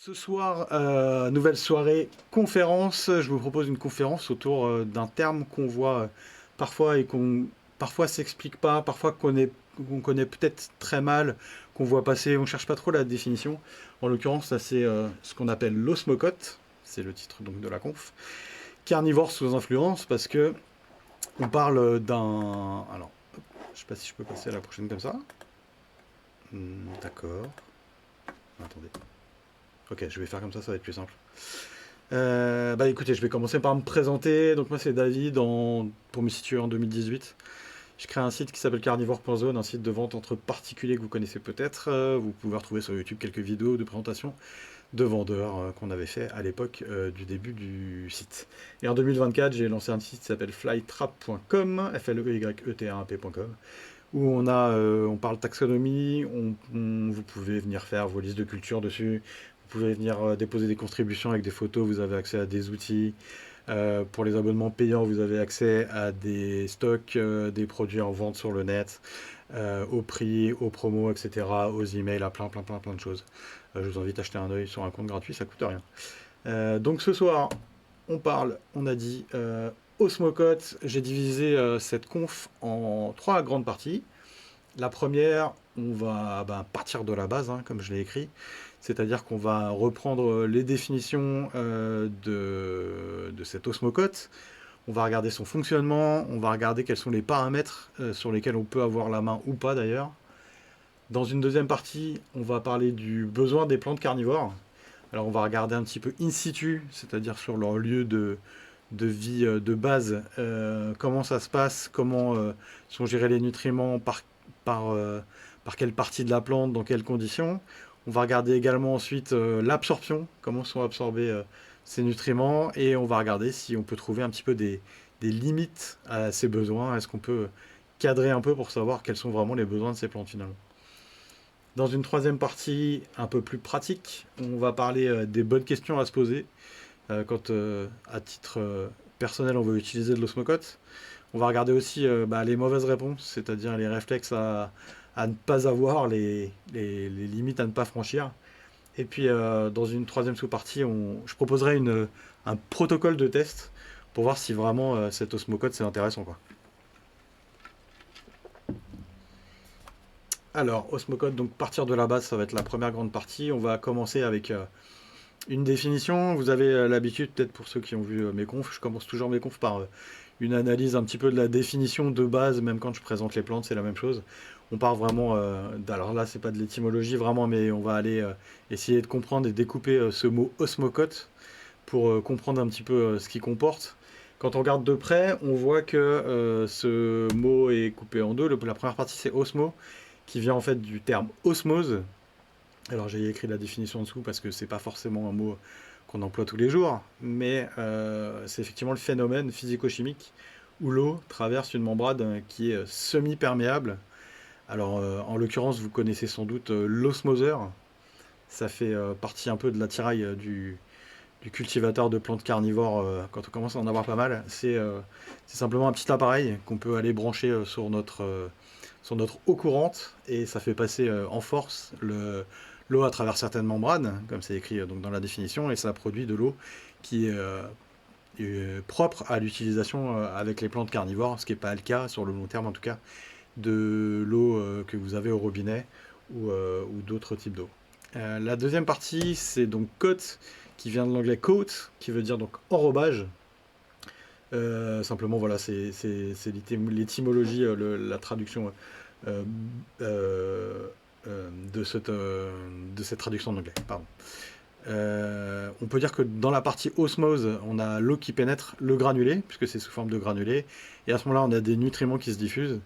Ce soir, nouvelle soirée conférence. Je vous propose une conférence autour d'un terme qu'on voit parfois et qu'on parfois s'explique pas, parfois qu'on connaît peut-être très mal, qu'on voit passer, on cherche pas trop la définition. En l'occurrence, ça c'est ce qu'on appelle l'osmocote, c'est le titre donc de la conf. Carnivore sous influence parce que on parle d'un. Alors, je sais pas si je peux passer à la prochaine comme ça. D'accord. Attendez. Ok, je vais faire comme ça va être plus simple. Bah écoutez, je vais commencer par me présenter. Donc moi c'est David, pour me situer en 2018. Je crée un site qui s'appelle carnivore.zone, un site de vente entre particuliers que vous connaissez peut-être. Vous pouvez retrouver sur YouTube quelques vidéos de présentation de vendeurs qu'on avait fait à l'époque du début du site. Et en 2024, j'ai lancé un site qui s'appelle flytrap.com, flytrap.com, où on parle taxonomie, vous pouvez venir faire vos listes de culture dessus, vous pouvez venir déposer des contributions avec des photos, vous avez accès à des outils. Pour les abonnements payants, vous avez accès à des stocks, des produits en vente sur le net, au prix, aux promos, etc., aux emails, à plein de choses. Je vous invite à jeter un œil sur un compte gratuit, ça coûte rien. Donc ce soir, on a dit Osmocote. J'ai divisé cette conf en 3 grandes parties. La première, on va partir de la base, hein, comme je l'ai écrit. C'est-à-dire qu'on va reprendre les définitions de cette osmocote. On va regarder son fonctionnement, on va regarder quels sont les paramètres sur lesquels on peut avoir la main ou pas d'ailleurs. Dans une deuxième partie, on va parler du besoin des plantes carnivores. Alors on va regarder un petit peu in situ, c'est-à-dire sur leur lieu de vie de base, comment ça se passe, comment sont gérés les nutriments, par, euh, par quelle partie de la plante, dans quelles conditions. On va regarder également ensuite l'absorption, comment sont absorbés ces nutriments, et on va regarder si on peut trouver un petit peu des limites à ces besoins. Est-ce qu'on peut cadrer un peu pour savoir quels sont vraiment les besoins de ces plantes finalement. Dans une troisième partie un peu plus pratique, on va parler des bonnes questions à se poser quand à titre personnel on veut utiliser de l'osmocote. On va regarder aussi les mauvaises réponses, c'est-à-dire les réflexes à ne pas avoir, les limites à ne pas franchir. Et puis dans une troisième sous-partie, je proposerai un protocole de test pour voir si vraiment cet osmocote c'est intéressant, quoi. Alors, osmocote, donc partir de la base, ça va être la première grande partie. On va commencer avec une définition. Vous avez l'habitude, peut-être pour ceux qui ont vu mes confs, je commence toujours mes confs par une analyse un petit peu de la définition de base, même quand je présente les plantes, c'est la même chose. On part vraiment, alors là c'est pas de l'étymologie vraiment, mais on va aller essayer de comprendre et découper ce mot osmocote pour comprendre un petit peu ce qu'il comporte. Quand on regarde de près, on voit que ce mot est coupé en deux. La première partie c'est osmo, qui vient en fait du terme osmose. Alors j'ai écrit la définition en dessous parce que c'est pas forcément un mot qu'on emploie tous les jours, mais c'est effectivement le phénomène physico-chimique où l'eau traverse une membrane qui est semi-perméable. Alors en l'occurrence, vous connaissez sans doute l'osmoseur. Ça fait partie un peu de l'attirail du cultivateur de plantes carnivores quand on commence à en avoir pas mal. C'est simplement un petit appareil qu'on peut aller brancher sur notre eau courante et ça fait passer en force l'eau à travers certaines membranes, comme c'est écrit donc dans la définition, et ça produit de l'eau qui est propre à l'utilisation avec les plantes carnivores, ce qui n'est pas le cas sur le long terme en tout cas de l'eau que vous avez au robinet ou d'autres types d'eau. La deuxième partie, c'est donc coat, qui vient de l'anglais coat, qui veut dire donc enrobage. Simplement, voilà, c'est l'étymologie, la traduction euh, euh, de cette traduction en anglais. Pardon. On peut dire que dans la partie osmose, on a l'eau qui pénètre le granulé, puisque c'est sous forme de granulé, et à ce moment-là, on a des nutriments qui se diffusent.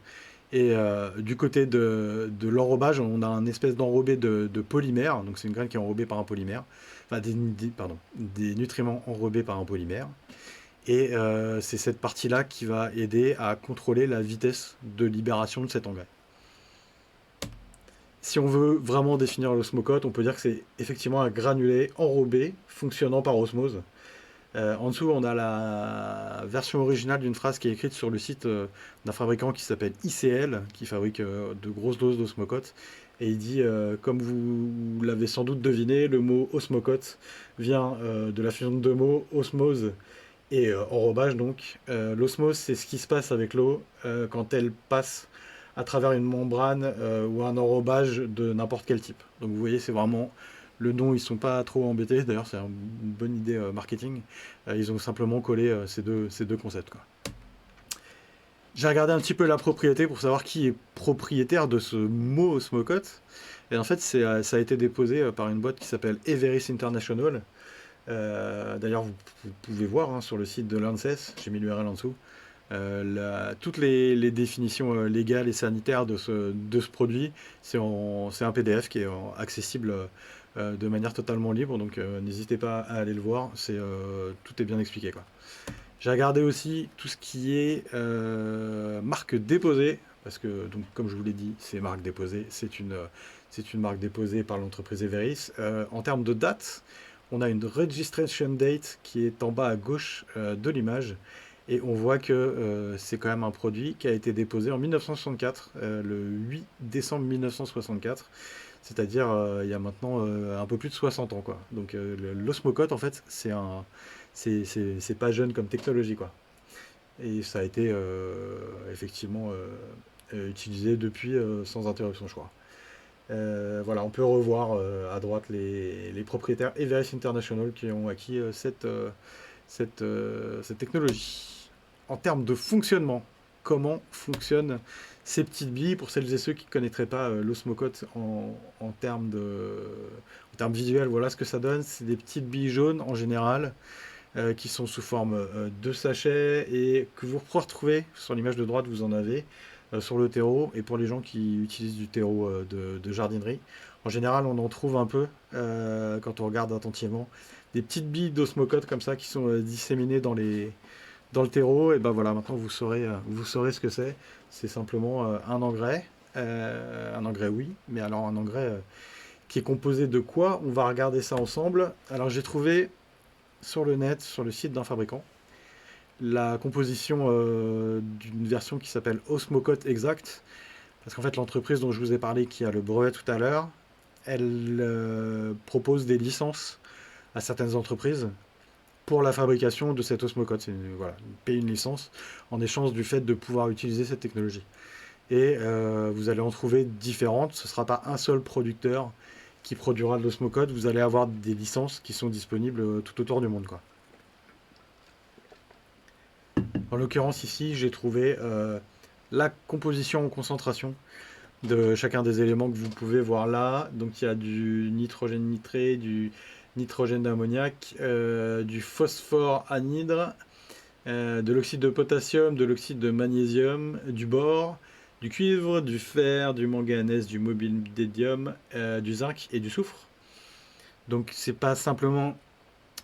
Et du côté de l'enrobage, on a un espèce d'enrobé de polymère, donc c'est une graine qui est enrobée par un polymère, enfin des nutriments enrobés par un polymère. Et c'est cette partie-là qui va aider à contrôler la vitesse de libération de cet engrais. Si on veut vraiment définir l'osmocote, on peut dire que c'est effectivement un granulé enrobé fonctionnant par osmose. En dessous, on a la version originale d'une phrase qui est écrite sur le site d'un fabricant qui s'appelle ICL, qui fabrique de grosses doses d'osmocote. Et il dit, comme vous l'avez sans doute deviné, le mot osmocote vient de la fusion de deux mots, osmose et enrobage donc. L'osmose, c'est ce qui se passe avec l'eau quand elle passe à travers une membrane ou un enrobage de n'importe quel type. Donc vous voyez, c'est vraiment le nom, ils sont pas trop embêtés. D'ailleurs, c'est une bonne idée marketing. Ils ont simplement collé ces deux concepts, quoi. J'ai regardé un petit peu la propriété pour savoir qui est propriétaire de ce mot osmocote. Et en fait, ça a été déposé par une boîte qui s'appelle Everis International. D'ailleurs, vous pouvez voir sur le site de l'ANSES, j'ai mis l'URL en dessous, toutes les définitions légales et sanitaires de ce produit. C'est un PDF qui est accessible de manière totalement libre, donc n'hésitez pas à aller le voir, tout est bien expliqué, quoi. J'ai regardé aussi tout ce qui est marque déposée, parce que, donc, comme je vous l'ai dit, c'est marque déposée, c'est une marque déposée par l'entreprise Everis. En termes de date, on a une registration date qui est en bas à gauche de l'image, et on voit que c'est quand même un produit qui a été déposé en 1964, le 8 décembre 1964, c'est-à-dire il y a maintenant un peu plus de 60 ans, quoi. Donc l'osmocote, en fait, c'est pas jeune comme technologie, quoi. Et ça a été effectivement utilisé depuis sans interruption, je crois. Voilà, on peut revoir à droite les propriétaires Everis International qui ont acquis cette technologie. En termes de fonctionnement, comment fonctionnent ces petites billes pour celles et ceux qui ne connaîtraient pas l'osmocote en termes visuels? Voilà ce que ça donne. C'est des petites billes jaunes en général qui sont sous forme de sachets et que vous pourrez retrouver sur l'image de droite, vous en avez sur le terreau. Et pour les gens qui utilisent du terreau de jardinerie, en général, on en trouve un peu quand on regarde attentivement. Des petites billes d'osmocote comme ça qui sont disséminées dans le terreau. Et ben voilà, maintenant vous saurez ce que c'est. C'est simplement un engrais. Un engrais, oui, mais alors un engrais qui est composé de quoi? On va regarder ça ensemble. Alors j'ai trouvé sur le net, sur le site d'un fabricant, la composition d'une version qui s'appelle Osmocote Exact. Parce qu'en fait, l'entreprise dont je vous ai parlé, qui a le brevet tout à l'heure, elle propose des licences à certaines entreprises pour la fabrication de cette osmocote. Voilà, paye une licence en échange du fait de pouvoir utiliser cette technologie. Et vous allez en trouver différentes. Ce ne sera pas un seul producteur qui produira de l'osmocote. Vous allez avoir des licences qui sont disponibles tout autour du monde, quoi. En l'occurrence, ici, j'ai trouvé la composition en concentration de chacun des éléments que vous pouvez voir là. Donc il y a du nitrogène nitré, du nitrogène d'ammoniac, du phosphore anhydre, de l'oxyde de potassium, de l'oxyde de magnésium, du bore, du cuivre, du fer, du manganèse, du molybdénium, du zinc et du soufre. Donc c'est pas simplement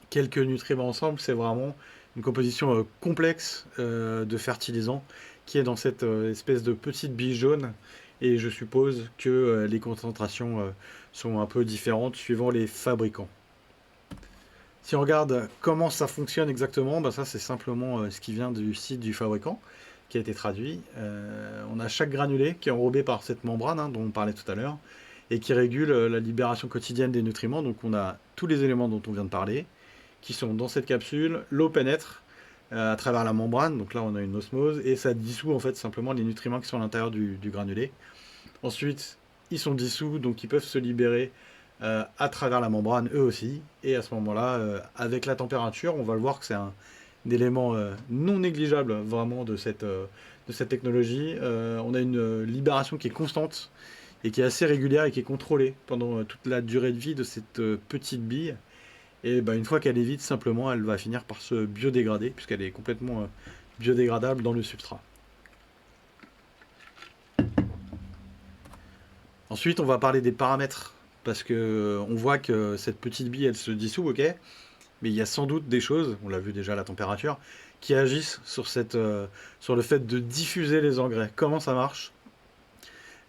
quelques nutriments ensemble, c'est vraiment une composition complexe de fertilisants qui est dans cette espèce de petite bille jaune. Et je suppose que les concentrations sont un peu différentes suivant les fabricants. Si on regarde comment ça fonctionne exactement, bah ça c'est simplement ce qui vient du site du fabricant qui a été traduit. On a chaque granulé qui est enrobé par cette membrane dont on parlait tout à l'heure et qui régule la libération quotidienne des nutriments. Donc on a tous les éléments dont on vient de parler qui sont dans cette capsule. L'eau pénètre à travers la membrane, donc là on a une osmose et ça dissout en fait simplement les nutriments qui sont à l'intérieur du granulé. Ensuite, ils sont dissous, donc ils peuvent se libérer à travers la membrane eux aussi. Et à ce moment-là, avec la température, on va le voir que c'est un élément non négligeable vraiment de cette technologie. On a une libération qui est constante et qui est assez régulière et qui est contrôlée pendant toute la durée de vie de cette petite bille. Et bah, une fois qu'elle est vide, simplement, elle va finir par se biodégrader, puisqu'elle est complètement biodégradable dans le substrat. Ensuite, on va parler des paramètres, parce que on voit que cette petite bille, elle se dissout, ok, mais il y a sans doute des choses, on l'a vu déjà à la température, qui agissent sur le fait de diffuser les engrais. Comment ça marche?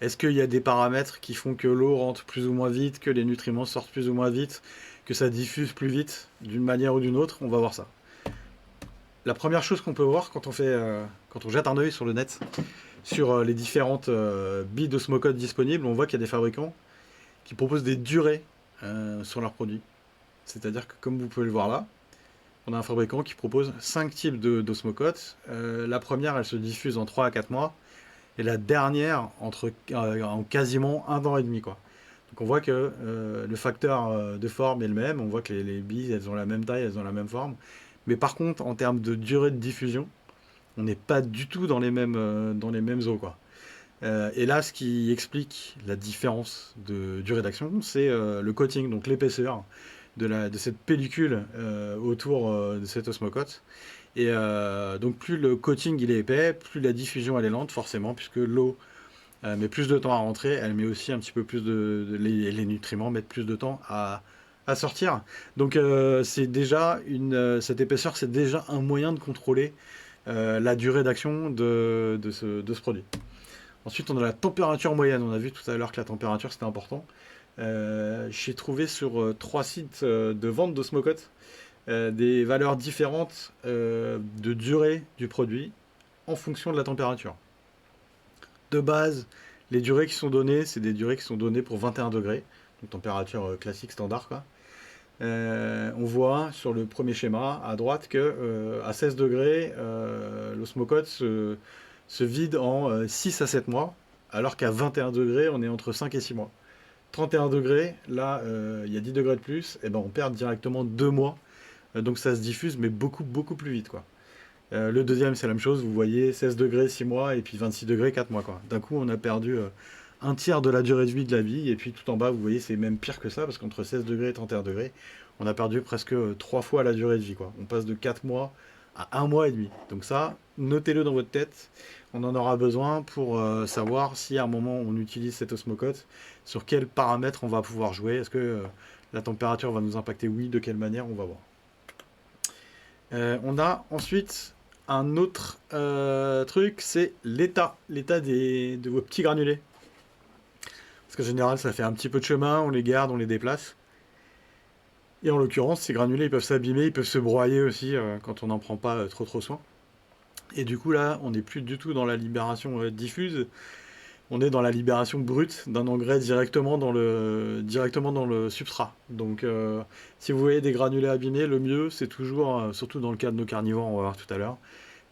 Est-ce qu'il y a des paramètres qui font que l'eau rentre plus ou moins vite, que les nutriments sortent plus ou moins vite, que ça diffuse plus vite d'une manière ou d'une autre? On va voir ça. la première chose qu'on peut voir quand on jette un œil sur le net, sur les différentes billes d'osmocote disponibles, on voit qu'il y a des fabricants qui proposent des durées sur leurs produits. C'est-à-dire que, comme vous pouvez le voir là, on a un fabricant qui propose 5 types d'osmocote. La première, elle se diffuse en 3 à 4 mois, et la dernière en quasiment 1 an et demi, quoi. Donc on voit que le facteur de forme est le même, on voit que les billes, elles ont la même taille, elles ont la même forme. Mais par contre, en termes de durée de diffusion, on n'est pas du tout dans les mêmes eaux, quoi. Et là, ce qui explique la différence de durée d'action, c'est le coating, donc l'épaisseur de cette pellicule autour de cette osmocote. Et donc plus le coating il est épais, plus la diffusion elle est lente forcément, puisque l'eau met plus de temps à rentrer, elle met aussi un petit peu plus les nutriments mettent plus de temps à sortir. Donc c'est déjà cette épaisseur, c'est déjà un moyen de contrôler la durée d'action de ce produit. Ensuite, on a la température moyenne. On a vu tout à l'heure que la température c'était important. J'ai trouvé sur 3 sites de vente d'osmocote des valeurs différentes de durée du produit en fonction de la température. De base, les durées qui sont données, c'est des durées qui sont données pour 21 degrés, donc température classique standard, quoi. On voit sur le premier schéma à droite que à 16 degrés, l'osmocote se vide en 6 à 7 mois, alors qu'à 21 degrés, on est entre 5 et 6 mois. 31 degrés, là, il y a 10 degrés de plus, et ben on perd directement 2 mois. Donc ça se diffuse, mais beaucoup, beaucoup plus vite, quoi. Le deuxième, c'est la même chose. Vous voyez 16 degrés, 6 mois, et puis 26 degrés, 4 mois, quoi. D'un coup, on a perdu un tiers de la durée de vie de la bille, et puis tout en bas, vous voyez, c'est même pire que ça, parce qu'entre 16 degrés et 31 degrés, on a perdu presque 3 fois la durée de vie, quoi. On passe de 4 mois à 1 mois et demi. Donc ça, notez-le dans votre tête. On en aura besoin pour savoir si à un moment on utilise cette osmocote, sur quels paramètres on va pouvoir jouer. Est-ce que la température va nous impacter? Oui, de quelle manière? On va voir. On a ensuite un autre truc, c'est l'état de vos petits granulés. Parce qu'en général, ça fait un petit peu de chemin, on les garde, on les déplace. Et en l'occurrence, ces granulés, ils peuvent s'abîmer, ils peuvent se broyer aussi quand on n'en prend pas trop soin. Et du coup, là, on n'est plus du tout dans la libération diffuse, on est dans la libération brute d'un engrais directement dans le substrat. Donc, si vous voyez des granulés abîmés, le mieux, c'est toujours, surtout dans le cas de nos carnivores, on va voir tout à l'heure,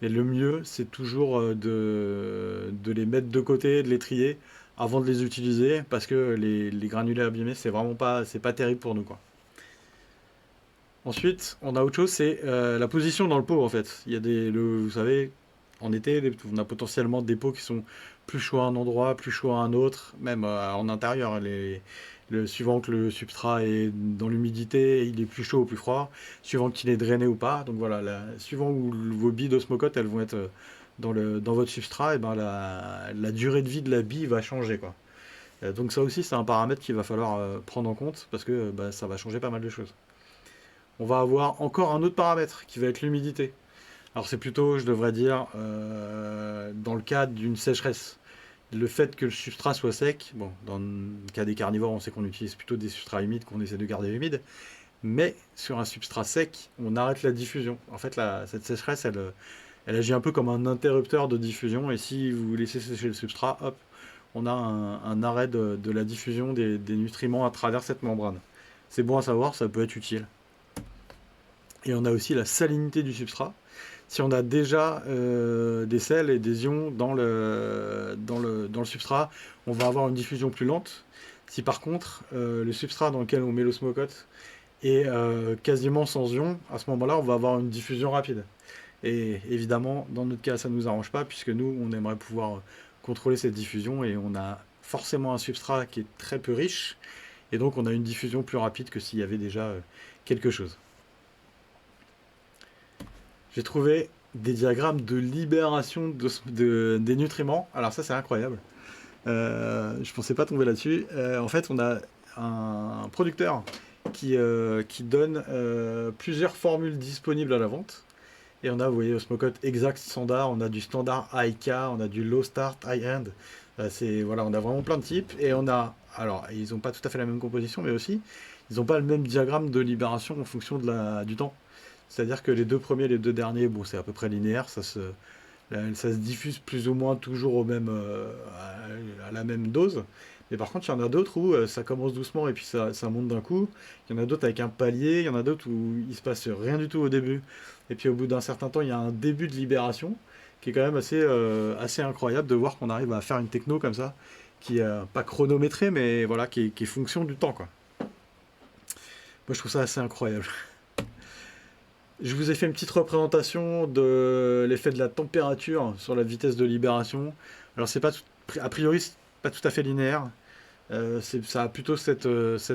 mais le mieux, c'est toujours de les mettre de côté, de les trier avant de les utiliser, parce que les granulés abîmés, c'est pas terrible pour nous, quoi. Ensuite, on a autre chose, c'est la position dans le pot, en fait. Il y a vous savez, en été, on a potentiellement des pots qui sont plus chauds à un endroit, plus chauds à un autre, même en intérieur. Suivant que le substrat est dans l'humidité, il est plus chaud ou plus froid, suivant qu'il est drainé ou pas. Donc voilà, suivant où vos billes d'osmocote, elles vont être dans votre substrat, et ben la durée de vie de la bille va changer, quoi. Donc ça aussi, c'est un paramètre qu'il va falloir prendre en compte, parce que ça va changer pas mal de choses. On va avoir encore un autre paramètre qui va être l'humidité. Alors c'est plutôt, je devrais dire, dans le cadre d'une sécheresse. Le fait que le substrat soit sec, bon, dans le cas des carnivores, on sait qu'on utilise plutôt des substrats humides qu'on essaie de garder humides, mais sur un substrat sec, on arrête la diffusion. En fait, cette sécheresse, elle agit un peu comme un interrupteur de diffusion, et si vous laissez sécher le substrat, hop, on a un arrêt de la diffusion des nutriments à travers cette membrane. C'est bon à savoir, ça peut être utile. Et on a aussi la salinité du substrat. Si on a déjà des sels et des ions dans le substrat, on va avoir une diffusion plus lente. Si par contre, le substrat dans lequel on met l'osmocote est quasiment sans ions, à ce moment-là, on va avoir une diffusion rapide. Et évidemment, dans notre cas, ça ne nous arrange pas, puisque nous, on aimerait pouvoir contrôler cette diffusion, et on a forcément un substrat qui est très peu riche, et donc on a une diffusion plus rapide que s'il y avait déjà quelque chose. J'ai trouvé des diagrammes de libération des nutriments. Alors ça, c'est incroyable. Je pensais pas tomber là-dessus. En fait, on a un producteur qui donne plusieurs formules disponibles à la vente. Et on a, vous voyez, Osmocote Exact Standard, on a du standard IK, on a du Low Start, High End. Voilà, on a vraiment plein de types. Et on a, alors, ils n'ont pas tout à fait la même composition, mais aussi, ils n'ont pas le même diagramme de libération en fonction du temps. C'est-à-dire que les deux premiers, les deux derniers, bon, c'est à peu près linéaire, ça se diffuse plus ou moins toujours à la même dose. Mais par contre, il y en a d'autres où ça commence doucement et puis ça monte d'un coup. Il y en a d'autres avec un palier, il y en a d'autres où il se passe rien du tout au début. Et puis au bout d'un certain temps, il y a un début de libération qui est quand même assez incroyable de voir qu'on arrive à faire une techno comme ça, qui est pas chronométrée, mais voilà, qui est fonction du temps, quoi. Moi, je trouve ça assez incroyable. Je vous ai fait une petite représentation de l'effet de la température sur la vitesse de libération. Alors c'est pas a priori c'est pas tout à fait linéaire. Ça a plutôt cette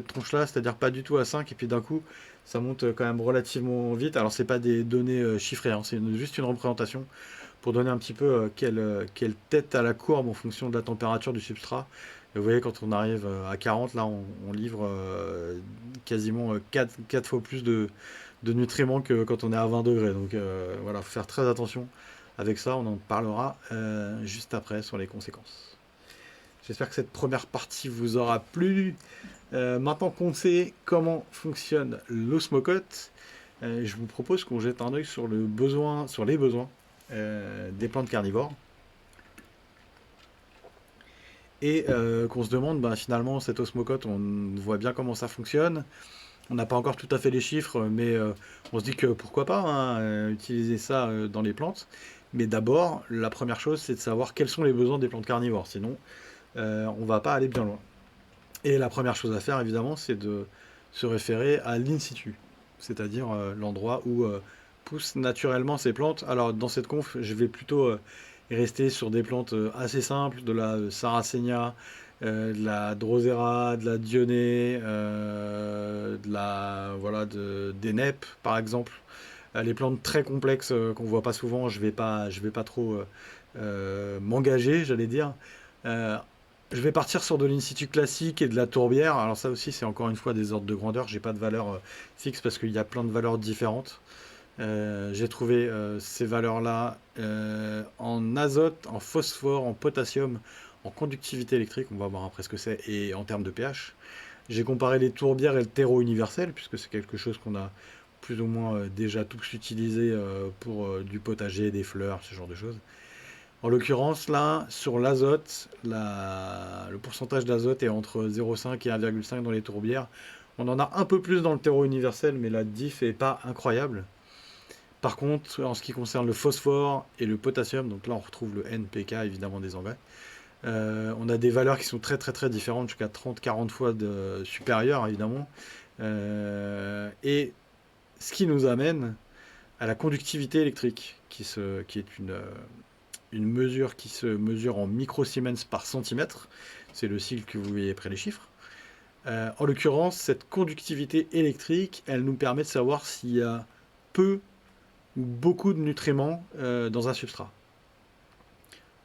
tronche-là, c'est-à-dire pas du tout à 5 et puis d'un coup ça monte quand même relativement vite. Alors c'est pas des données chiffrées, hein, c'est juste une représentation pour donner un petit peu quelle tête à la courbe en fonction de la température du substrat. Et vous voyez, quand on arrive à 40, là, on livre quasiment 4 fois plus de nutriments que quand on est à 20 degrés. Donc voilà, faut faire très attention avec ça. On en parlera juste après sur les conséquences. J'espère que cette première partie vous aura plu. Maintenant qu'on sait comment fonctionne l'osmocote, je vous propose qu'on jette un œil sur les besoins des plantes carnivores. Et qu'on se demande, finalement, cette osmocote, on voit bien comment ça fonctionne. On n'a pas encore tout à fait les chiffres, mais on se dit que pourquoi pas utiliser ça dans les plantes. Mais d'abord, la première chose, c'est de savoir quels sont les besoins des plantes carnivores. Sinon, on va pas aller bien loin. Et la première chose à faire, évidemment, c'est de se référer à l'in situ, c'est-à-dire l'endroit où poussent naturellement ces plantes. Alors, dans cette conf, je vais plutôt rester sur des plantes assez simples, de la Sarracenia, de la Drosera, de la Dionée, des Neppes, par exemple. Les plantes très complexes qu'on voit pas souvent, je vais pas trop m'engager, j'allais dire. Euh, je vais partir sur de l'in-situ classique et de la tourbière. Alors ça aussi, c'est encore une fois des ordres de grandeur. J'ai pas de valeur fixe parce qu'il y a plein de valeurs différentes. J'ai trouvé ces valeurs-là en azote, en phosphore, en potassium, en conductivité électrique, on va voir après ce que c'est, et en termes de pH. J'ai comparé les tourbières et le terreau universel, puisque c'est quelque chose qu'on a plus ou moins déjà tous utilisé pour du potager, des fleurs, ce genre de choses. En l'occurrence, là, sur l'azote, le pourcentage d'azote est entre 0,5 et 1,5 dans les tourbières. On en a un peu plus dans le terreau universel, mais la diff est pas incroyable. Par contre, en ce qui concerne le phosphore et le potassium, donc là on retrouve le NPK évidemment des engrais, on a des valeurs qui sont très très très différentes, jusqu'à 30-40 fois supérieures évidemment. Et ce qui nous amène à la conductivité électrique, qui est une mesure qui se mesure en microsiemens par centimètre. C'est le sigle que vous voyez après les chiffres. En l'occurrence, cette conductivité électrique, elle nous permet de savoir s'il y a peu ou beaucoup de nutriments dans un substrat.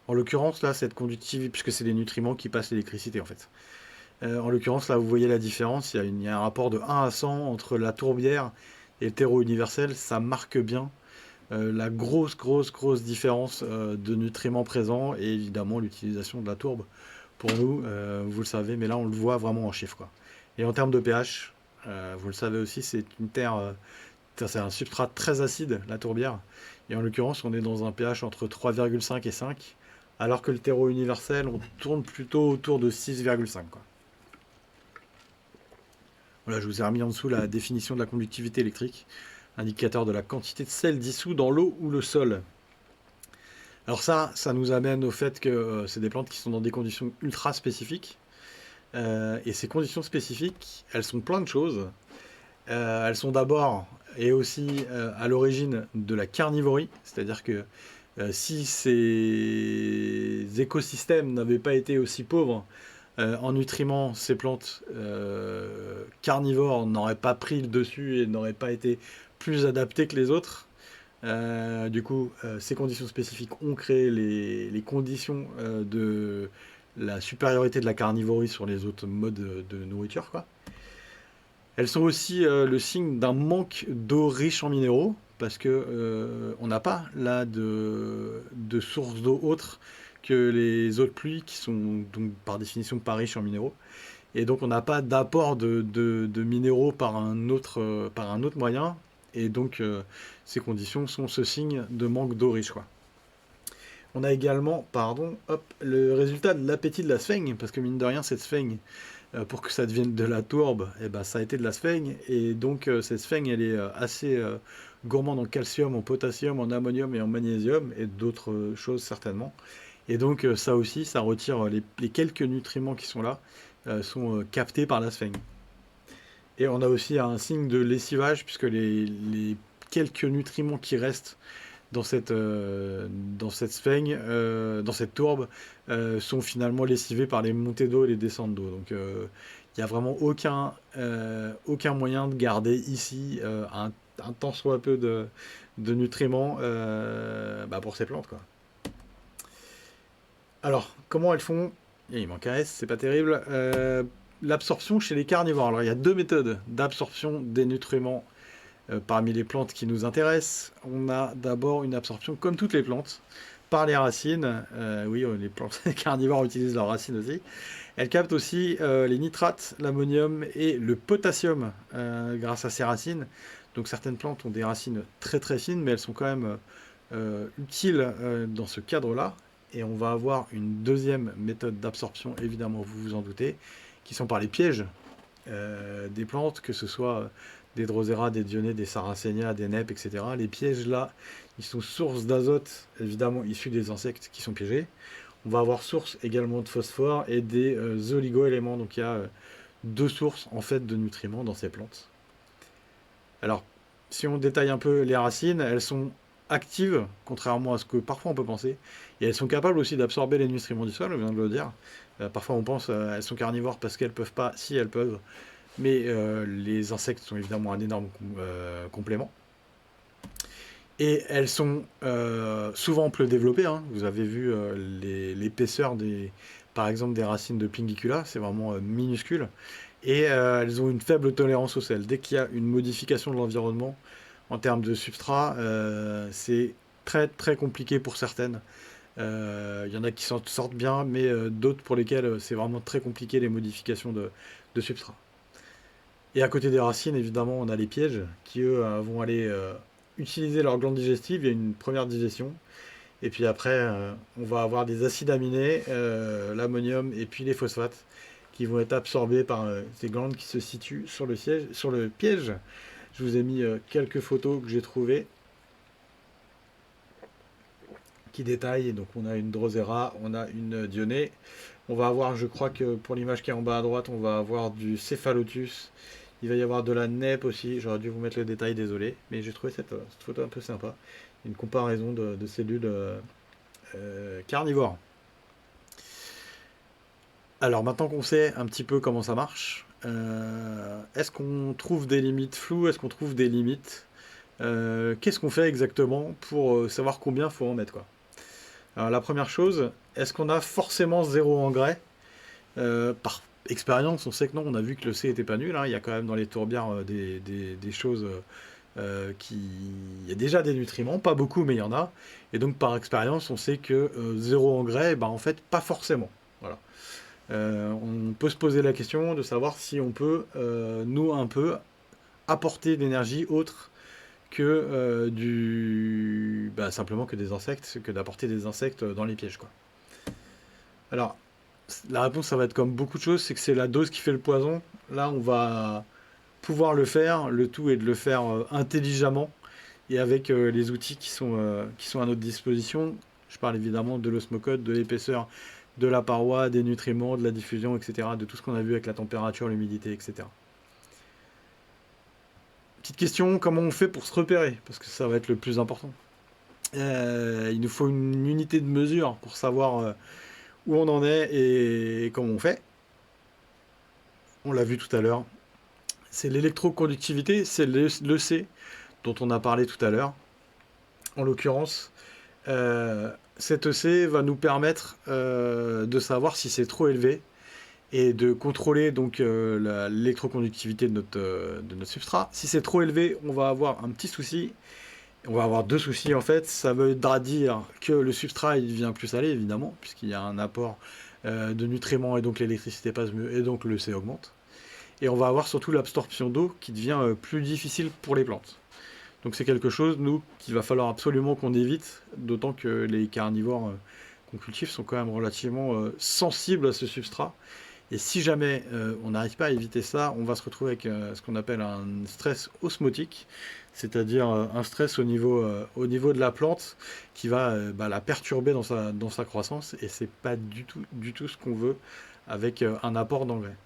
En l'occurrence, là, cette conductivité, puisque c'est les nutriments qui passent l'électricité en fait. En l'occurrence, là, vous voyez la différence. Il y a un rapport de 1 à 100 entre la tourbière et le terreau universel. Ça marque bien la grosse différence de nutriments présents et évidemment l'utilisation de la tourbe pour nous, vous le savez, mais là on le voit vraiment en chiffres, quoi. Et en termes de pH, vous le savez aussi, c'est une terre, c'est un substrat très acide, la tourbière, et en l'occurrence on est dans un pH entre 3,5 et 5, alors que le terreau universel, on tourne plutôt autour de 6,5, quoi. Voilà, je vous ai remis en dessous la définition de la conductivité électrique, indicateur de la quantité de sel dissous dans l'eau ou le sol. Alors ça nous amène au fait que c'est des plantes qui sont dans des conditions ultra spécifiques. Et ces conditions spécifiques, elles sont plein de choses. Elles sont d'abord et aussi à l'origine de la carnivorie, c'est-à-dire que si ces écosystèmes n'avaient pas été aussi pauvres en nutriments, ces plantes carnivores n'auraient pas pris le dessus et n'auraient pas été plus adaptées que les autres. Du coup, ces conditions spécifiques ont créé les conditions de la supériorité de la carnivorie sur les autres modes de nourriture, quoi. Elles sont aussi le signe d'un manque d'eau riche en minéraux, parce que on n'a pas là de sources d'eau autres que les eaux de pluie, qui sont donc par définition pas riches en minéraux. Et donc on n'a pas d'apport de minéraux par un autre moyen. et donc ces conditions sont ce signe de manque d'eau riche, quoi. On a également, pardon, hop, le résultat de l'appétit de la sphaigne, parce que mine de rien, cette sphaigne, pour que ça devienne de la tourbe, eh ben, ça a été de la sphaigne, et donc cette sphaigne, elle est assez gourmande en calcium, en potassium, en ammonium et en magnésium, et d'autres choses certainement. Et donc ça aussi, ça retire les quelques nutriments qui sont là, sont captés par la sphaigne. Et on a aussi un signe de lessivage, puisque les quelques nutriments qui restent dans cette sphaigne, dans cette tourbe, sont finalement lessivés par les montées d'eau et les descentes d'eau. Donc il n'y a vraiment aucun moyen de garder ici un tant soit peu de nutriments pour ces plantes, quoi. Alors, comment elles font? Il manque un S, c'est pas terrible. L'absorption chez les carnivores. Alors, il y a deux méthodes d'absorption des nutriments parmi les plantes qui nous intéressent. On a d'abord une absorption, comme toutes les plantes, par les racines. Oui, les plantes carnivores utilisent leurs racines aussi. Elles captent aussi les nitrates, l'ammonium et le potassium grâce à ces racines. Donc, certaines plantes ont des racines très très fines, mais elles sont quand même utiles dans ce cadre-là. Et on va avoir une deuxième méthode d'absorption, évidemment, vous vous en doutez, qui sont par les pièges des plantes, que ce soit des Drosera, des Dionnées, des Sarracenia, des Neps, etc. Les pièges là, ils sont source d'azote, évidemment issus des insectes qui sont piégés. On va avoir source également de phosphore et des oligo-éléments. Donc il y a deux sources en fait de nutriments dans ces plantes. Alors, si on détaille un peu les racines, elles sont actives, contrairement à ce que parfois on peut penser, et elles sont capables aussi d'absorber les nutriments du sol, je viens de le dire. Parfois on pense elles sont carnivores parce qu'elles peuvent pas, si elles peuvent, mais les insectes sont évidemment un énorme complément. Et elles sont souvent peu développées, hein. Vous avez vu l'épaisseur par exemple des racines de Pingicula, c'est vraiment minuscule. Et elles ont une faible tolérance au sel. Dès qu'il y a une modification de l'environnement en termes de substrat, c'est très très compliqué pour certaines. Il y en a qui s'en sortent bien, mais d'autres pour lesquelles c'est vraiment très compliqué les modifications de substrat. Et à côté des racines, évidemment, on a les pièges qui, eux, vont aller utiliser leur glande digestive. Il y a une première digestion. Et puis après, on va avoir des acides aminés, l'ammonium et puis les phosphates qui vont être absorbés par ces glandes qui se situent sur le piège. Je vous ai mis quelques photos que j'ai trouvées qui détaillent. Donc on a une Drosera, on a une Dionée. On va avoir, je crois que pour l'image qui est en bas à droite, on va avoir du Cephalotus. Il va y avoir de la NEP aussi. J'aurais dû vous mettre le détail, désolé. Mais j'ai trouvé cette photo un peu sympa. Une comparaison de cellules carnivores. Alors maintenant qu'on sait un petit peu comment ça marche, est-ce qu'on trouve des limites floues? Est-ce qu'on trouve des limites? Qu'est-ce qu'on fait exactement pour savoir combien il faut en mettre, quoi? Alors la première chose, est-ce qu'on a forcément zéro engrais? Par expérience, on sait que non, on a vu que le C était pas nul, hein. Il y a quand même dans les tourbières des choses il y a déjà des nutriments, pas beaucoup, mais il y en a. Et donc par expérience, on sait que zéro engrais, en fait, pas forcément. Voilà. On peut se poser la question de savoir si on peut, nous, un peu, apporter d'énergie autre que simplement que des insectes, que d'apporter des insectes dans les pièges, quoi. Alors, la réponse, ça va être comme beaucoup de choses, c'est que c'est la dose qui fait le poison. Là, on va pouvoir le faire, le tout est de le faire intelligemment et avec les outils qui sont à notre disposition. Je parle évidemment de l'osmocode, de l'épaisseur de la paroi, des nutriments, de la diffusion, etc., de tout ce qu'on a vu avec la température, l'humidité, etc. Petite question, comment on fait pour se repérer? Parce que ça va être le plus important. Il nous faut une unité de mesure pour savoir où on en est et comment on fait. On l'a vu tout à l'heure. C'est l'électroconductivité, c'est le C dont on a parlé tout à l'heure. En l'occurrence, cet EC va nous permettre de savoir si c'est trop élevé et de contrôler donc l'électroconductivité de notre substrat. Si c'est trop élevé, on va avoir un petit souci. On va avoir deux soucis en fait. Ça veut dire que le substrat il devient plus salé évidemment, puisqu'il y a un apport de nutriments et donc l'électricité passe mieux et donc le C augmente. Et on va avoir surtout l'absorption d'eau qui devient plus difficile pour les plantes. Donc c'est quelque chose, nous, qu'il va falloir absolument qu'on évite, d'autant que les carnivores qu'on cultive sont quand même relativement sensibles à ce substrat. Et si jamais on n'arrive pas à éviter ça, on va se retrouver avec ce qu'on appelle un stress osmotique, c'est-à-dire un stress au niveau de la plante qui va la perturber dans sa croissance, et c'est pas du tout ce qu'on veut avec un apport d'engrais.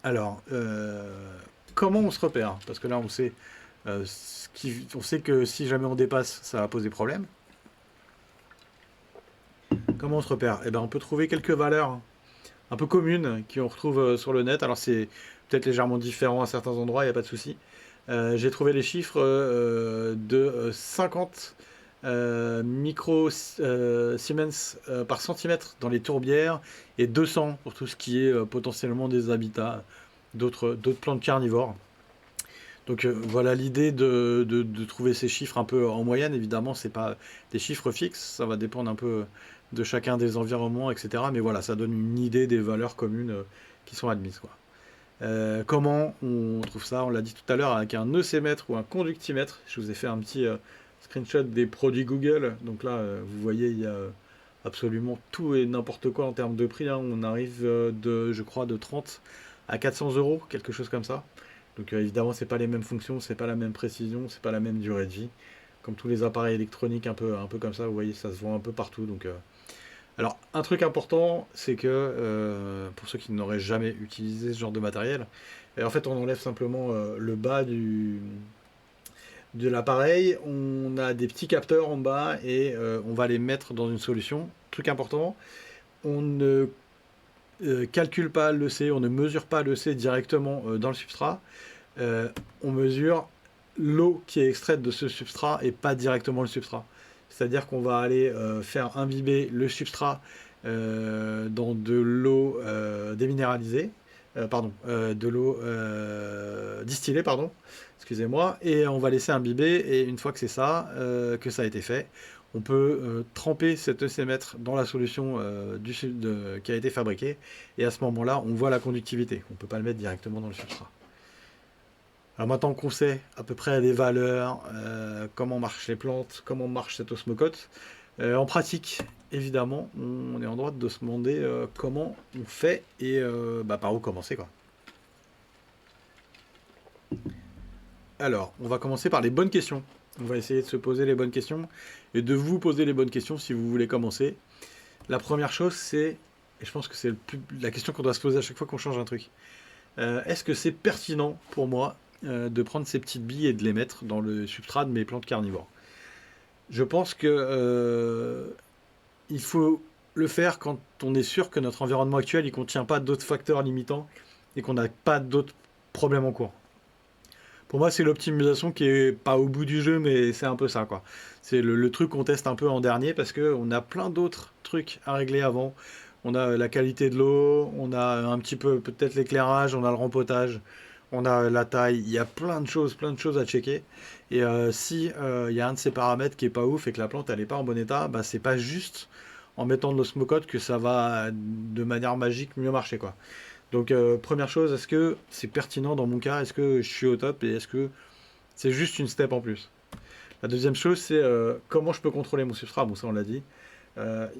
Alors, comment on se repère? Parce que là, on sait que si jamais on dépasse, ça va poser problème. Comment on se repère? Eh ben, on peut trouver quelques valeurs un peu communes qu'on retrouve sur le net. Alors, c'est peut-être légèrement différent à certains endroits, il n'y a pas de souci. J'ai trouvé les chiffres de 50 micro Siemens par centimètre dans les tourbières et 200 pour tout ce qui est potentiellement des habitats d'autres plantes carnivores. Donc voilà l'idée de trouver ces chiffres un peu en moyenne. Évidemment, c'est pas des chiffres fixes, ça va dépendre un peu de chacun des environnements, etc. Mais voilà, ça donne une idée des valeurs communes qui sont admises, quoi. Comment on trouve ça? On l'a dit tout à l'heure avec un EC-mètre ou un conductimètre. Je vous ai fait un petit screenshot des produits Google. Donc là, vous voyez, il y a absolument tout et n'importe quoi en termes de prix, hein. On arrive je crois, de 30 à 400 euros, quelque chose comme ça. Donc évidemment, c'est pas les mêmes fonctions, c'est pas la même précision, c'est pas la même durée de vie. Comme tous les appareils électroniques un peu comme ça, vous voyez, ça se vend un peu partout. Donc, alors, un truc important, c'est que pour ceux qui n'auraient jamais utilisé ce genre de matériel, en fait, on enlève simplement le bas de l'appareil. On a des petits capteurs en bas et on va les mettre dans une solution. Truc important, on ne calcule pas l'EC, on ne mesure pas l'EC directement dans le substrat. On mesure l'eau qui est extraite de ce substrat et pas directement le substrat. C'est-à-dire qu'on va aller faire imbiber le substrat dans de l'eau déminéralisée, de l'eau distillée, pardon, excusez-moi, et on va laisser imbiber, et une fois que c'est ça, que ça a été fait, on peut tremper cet EC-mètre dans la solution qui a été fabriquée, et à ce moment-là, on voit la conductivité. On ne peut pas le mettre directement dans le substrat. Alors maintenant qu'on sait à peu près les valeurs, comment marchent les plantes, comment marche cette osmocote, en pratique, évidemment, on est en droit de se demander comment on fait et par où commencer, quoi. Alors, on va commencer par les bonnes questions. On va essayer de se poser les bonnes questions et de vous poser les bonnes questions si vous voulez commencer. La première chose, c'est, et je pense que c'est la question qu'on doit se poser à chaque fois qu'on change un truc, est-ce que c'est pertinent pour moi de prendre ces petites billes et de les mettre dans le substrat de mes plantes carnivores? Je pense que il faut le faire quand on est sûr que notre environnement actuel ne contient pas d'autres facteurs limitants et qu'on n'a pas d'autres problèmes en cours. Pour moi, c'est l'optimisation qui est pas au bout du jeu, mais c'est un peu ça, quoi. C'est le truc qu'on teste un peu en dernier parce qu'on a plein d'autres trucs à régler avant. On a la qualité de l'eau, on a un petit peu peut-être l'éclairage, on a le rempotage, on a la taille. Il y a plein de choses à checker. Et si il y a un de ces paramètres qui est pas ouf et que la plante elle est pas en bon état, bah c'est pas juste en mettant de l'osmocote que ça va de manière magique mieux marcher, quoi. Donc première chose, est-ce que c'est pertinent dans mon cas? Est-ce que je suis au top et est-ce que c'est juste une step en plus? La deuxième chose, c'est comment je peux contrôler mon substrat. Bon, ça on l'a dit.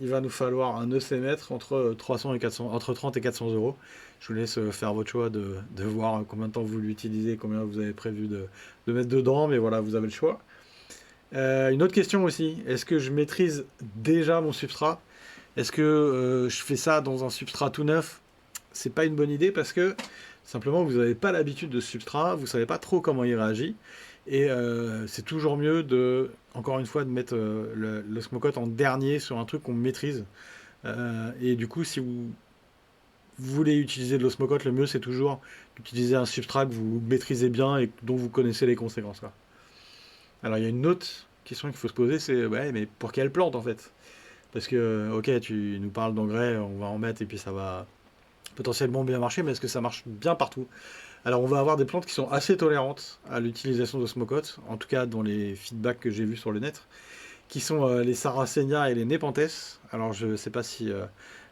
Il va nous falloir un EC-mètre entre 300 et 400, entre 30 et 400 euros. Je vous laisse faire votre choix de voir combien de temps vous l'utilisez, combien vous avez prévu de mettre dedans, mais voilà, vous avez le choix. Une autre question aussi, est-ce que je maîtrise déjà mon substrat? Est-ce que je fais ça dans un substrat tout neuf? C'est pas une bonne idée parce que simplement vous n'avez pas l'habitude de ce substrat, vous savez pas trop comment il réagit, et c'est toujours mieux encore une fois, de mettre l'osmocote en dernier sur un truc qu'on maîtrise. Et du coup, si vous voulez utiliser de l'osmocote, le mieux c'est toujours d'utiliser un substrat que vous maîtrisez bien et dont vous connaissez les conséquences, quoi. Alors il y a une autre question qu'il faut se poser, c'est ouais, mais pour quelle plante en fait? Parce que ok, tu nous parles d'engrais, on va en mettre et puis ça va potentiellement bien marcher, mais est-ce que ça marche bien partout? Alors on va avoir des plantes qui sont assez tolérantes à l'utilisation d'osmocote, en tout cas dans les feedbacks que j'ai vus sur le net, qui sont les Sarracenia et les Nepenthes. Alors je ne sais pas si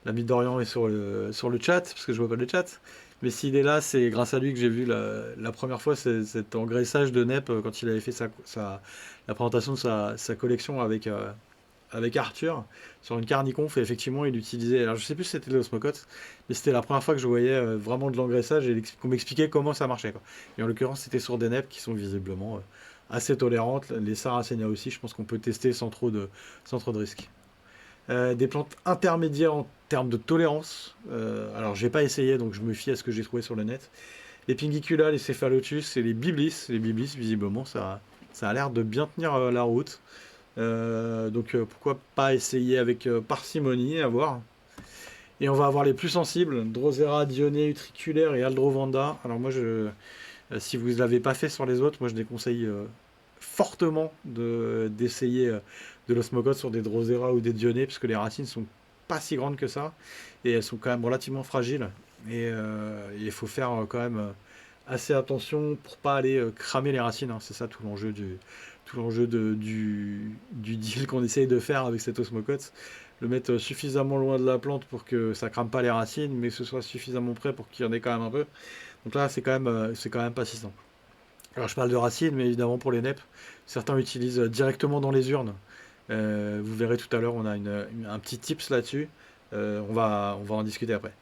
L'ami d'Orient est sur le chat, parce que je vois pas le chat. Mais s'il est là, c'est grâce à lui que j'ai vu la première fois cet engraissage de NEP quand il avait fait la présentation de sa collection avec Arthur sur une Carniconf. Et effectivement, il utilisait. Alors, je sais plus si c'était l'osmocote, mais c'était la première fois que je voyais vraiment de l'engraissage et qu'on m'expliquait comment ça marchait, quoi. Et en l'occurrence, c'était sur des NEP qui sont visiblement assez tolérantes. Les Sarracenia aussi, je pense qu'on peut tester sans trop de risques. Des plantes intermédiaires en termes de tolérance. Alors, j'ai pas essayé, donc je me fie à ce que j'ai trouvé sur le net. Les Pingicula, les Cephalotus et les Biblis. Les Biblis, visiblement, ça a l'air de bien tenir la route. Donc, pourquoi pas essayer avec parcimonie, à voir. Et on va avoir les plus sensibles, Drosera, Dioné, Utriculaire et Aldrovanda. Alors moi, si vous ne l'avez pas fait sur les autres, moi je déconseille fortement d'essayer de l'osmocote sur des Drosera ou des Dioné, parce que les racines sont pas si grandes que ça, et elles sont quand même relativement fragiles. Et il faut faire quand même assez attention pour pas aller cramer les racines, hein. C'est ça tout l'enjeu du deal qu'on essaye de faire avec cette osmocote. Le mettre suffisamment loin de la plante pour que ça crame pas les racines, mais que ce soit suffisamment près pour qu'il y en ait quand même un peu. Donc là, c'est quand même pas si simple. Alors je parle de racines, mais évidemment pour les NEP, certains utilisent directement dans les urnes. Vous verrez tout à l'heure, on a un petit tips là-dessus. On va en discuter après.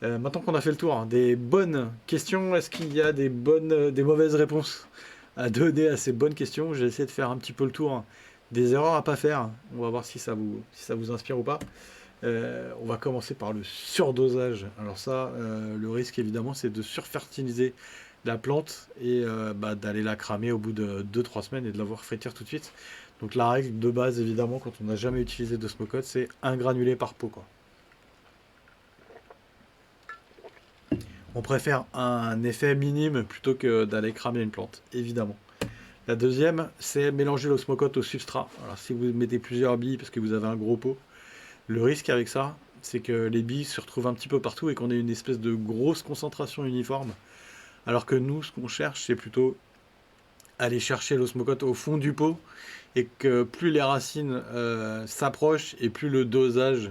Maintenant qu'on a fait le tour, hein, des bonnes questions, est-ce qu'il y a des mauvaises réponses à donner à ces bonnes questions? J'ai essayé de faire un petit peu le tour, hein, des erreurs à pas faire. On va voir si ça vous inspire ou pas. On va commencer par le surdosage. Alors ça, le risque évidemment, c'est de surfertiliser la plante et d'aller la cramer au bout de 2-3 semaines et de l'avoir frétire tout de suite. Donc la règle de base, évidemment, quand on n'a jamais utilisé d'osmocote, c'est un granulé par pot, quoi. On préfère un effet minime plutôt que d'aller cramer une plante, évidemment. La deuxième, c'est mélanger l'osmocote au substrat. Alors si vous mettez plusieurs billes parce que vous avez un gros pot, le risque avec ça, c'est que les billes se retrouvent un petit peu partout et qu'on ait une espèce de grosse concentration uniforme. Alors que nous, ce qu'on cherche, c'est plutôt aller chercher l'osmocote au fond du pot et que plus les racines s'approchent et plus le dosage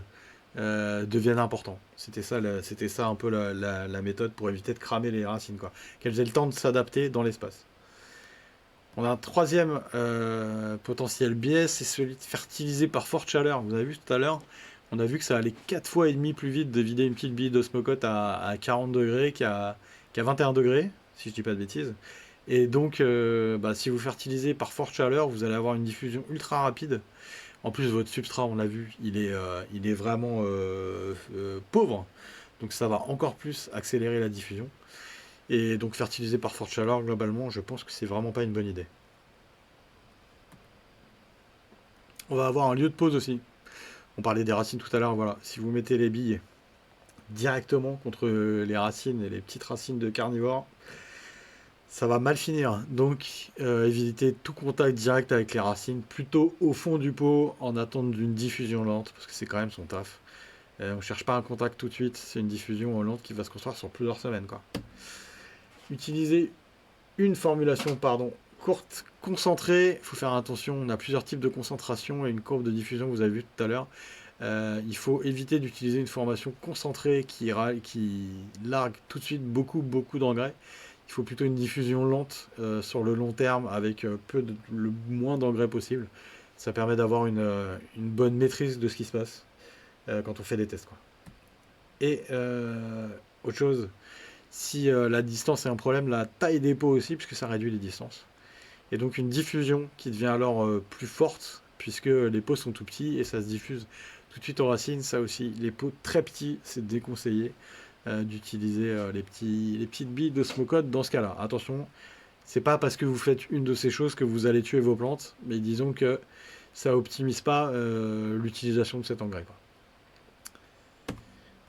devienne important. C'était ça un peu la méthode pour éviter de cramer les racines, quoi. Qu'elles aient le temps de s'adapter dans l'espace. On a un troisième potentiel biais, c'est celui de fertiliser par forte chaleur. Vous avez vu tout à l'heure, on a vu que ça allait 4 fois et demi plus vite de vider une petite bille d'osmocote à 40 degrés qu'à 21 degrés, si je dis pas de bêtises. Et donc, si vous fertilisez par forte chaleur, vous allez avoir une diffusion ultra rapide. En plus, votre substrat, on l'a vu, il est vraiment pauvre. Donc ça va encore plus accélérer la diffusion. Et donc fertiliser par forte chaleur, globalement, je pense que c'est vraiment pas une bonne idée. On va avoir un lieu de pause aussi. On parlait des racines tout à l'heure, voilà. Si vous mettez les billes directement contre les racines et les petites racines de carnivores, ça va mal finir. Donc évitez tout contact direct avec les racines, plutôt au fond du pot en attente d'une diffusion lente, parce que c'est quand même son taf. On ne cherche pas un contact tout de suite, c'est une diffusion lente qui va se construire sur plusieurs semaines, quoi. Utilisez une formulation courte, concentrée. Il faut faire attention, on a plusieurs types de concentration et une courbe de diffusion que vous avez vu tout à l'heure. Il faut éviter d'utiliser une formation concentrée qui largue tout de suite beaucoup d'engrais. Il faut plutôt une diffusion lente sur le long terme avec le moins d'engrais possible. Ça permet d'avoir une bonne maîtrise de ce qui se passe quand on fait des tests, quoi. Et autre chose, si la distance est un problème, la taille des pots aussi, puisque ça réduit les distances. Et donc une diffusion qui devient alors plus forte, puisque les pots sont tout petits et ça se diffuse tout de suite aux racines. Ça aussi, les pots très petits, c'est déconseillé d'utiliser les petites billes d'osmocote dans ce cas-là. Attention, c'est pas parce que vous faites une de ces choses que vous allez tuer vos plantes, mais disons que ça optimise pas l'utilisation de cet engrais, quoi.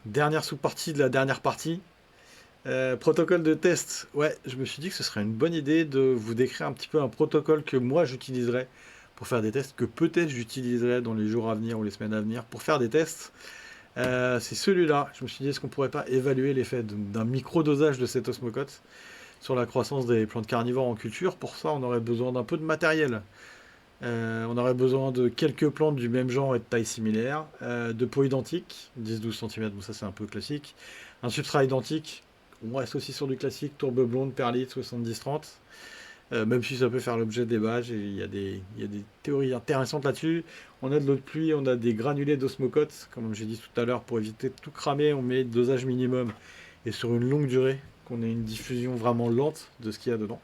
Dernière sous-partie de la dernière partie. Protocole de test. Ouais, je me suis dit que ce serait une bonne idée de vous décrire un petit peu un protocole que moi j'utiliserais pour faire des tests, que peut-être j'utiliserai dans les jours à venir ou les semaines à venir pour faire des tests. C'est celui-là. Je me suis dit, est-ce qu'on pourrait pas évaluer l'effet d'un micro-dosage de cette osmocote sur la croissance des plantes carnivores en culture? Pour ça, on aurait besoin d'un peu de matériel. On aurait besoin de quelques plantes du même genre et de taille similaire, de pots identiques, 10-12 cm, bon ça c'est un peu classique, un substrat identique, on reste aussi sur du classique, tourbe blonde, perlite, 70-30, même si ça peut faire l'objet de débats, il y a des théories intéressantes là-dessus. On a de l'eau de pluie, on a des granulés d'osmocote, comme j'ai dit tout à l'heure, pour éviter de tout cramer, on met dosage minimum, et sur une longue durée, qu'on ait une diffusion vraiment lente de ce qu'il y a dedans.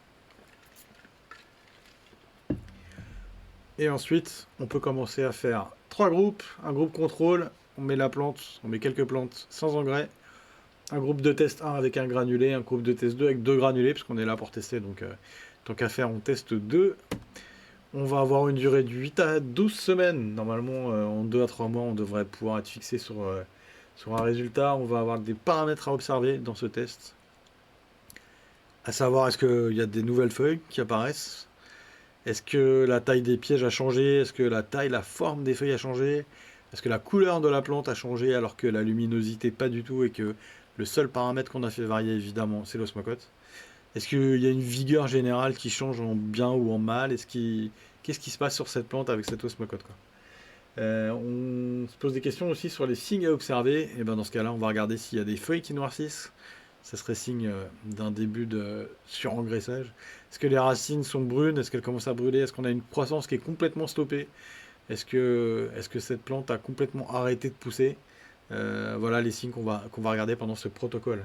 Et ensuite, on peut commencer à faire 3 groupes. Un groupe contrôle, on met la plante, on met quelques plantes sans engrais. Un groupe de test 1 avec un granulé, un groupe de test 2 avec 2 granulés, parce qu'on est là pour tester, donc tant qu'à faire, on teste 2. On va avoir une durée de 8 à 12 semaines. Normalement, en 2 à 3 mois, on devrait pouvoir être fixé sur un résultat. On va avoir des paramètres à observer dans ce test. À savoir, est-ce qu'il y a des nouvelles feuilles qui apparaissent? Est-ce que la taille des pièges a changé? Est-ce que la forme des feuilles a changé? Est-ce que la couleur de la plante a changé alors que la luminosité pas du tout et que le seul paramètre qu'on a fait varier évidemment c'est l'osmocote? Est-ce qu'il y a une vigueur générale qui change en bien ou en mal? Qu'est-ce qui se passe sur cette plante avec cette osmocote, quoi? On se pose des questions aussi sur les signes à observer. Et ben dans ce cas-là, on va regarder s'il y a des feuilles qui noircissent. Ça serait signe d'un début de surengraissage. Est-ce que les racines sont brunes? Est-ce qu'elles commencent à brûler? Est-ce qu'on a une croissance qui est complètement stoppée? Est-ce que cette plante a complètement arrêté de pousser? Voilà les signes qu'on va regarder pendant ce protocole.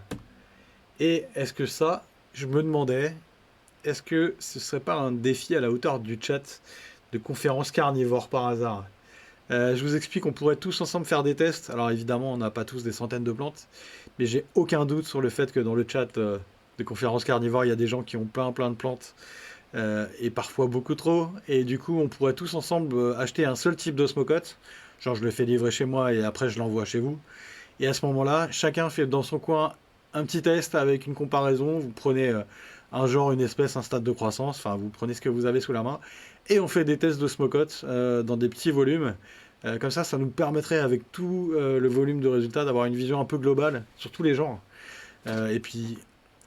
Et est-ce que ça, je me demandais, est-ce que ce serait pas un défi à la hauteur du chat de conférence carnivore par hasard? Je vous explique, on pourrait tous ensemble faire des tests. Alors évidemment, on n'a pas tous des centaines de plantes, mais j'ai aucun doute sur le fait que dans le chat de conférence carnivore, il y a des gens qui ont plein de plantes, et parfois beaucoup trop. Et du coup, on pourrait tous ensemble acheter un seul type d'osmocote. Genre, je le fais livrer chez moi et après, je l'envoie chez vous. Et à ce moment-là, chacun fait dans son coin un petit test avec une comparaison. Vous prenez un genre, une espèce, un stade de croissance. Enfin, vous prenez ce que vous avez sous la main. Et on fait des tests d'osmocote dans des petits volumes. Comme ça nous permettrait, avec tout le volume de résultats, d'avoir une vision un peu globale sur tous les genres. Et puis,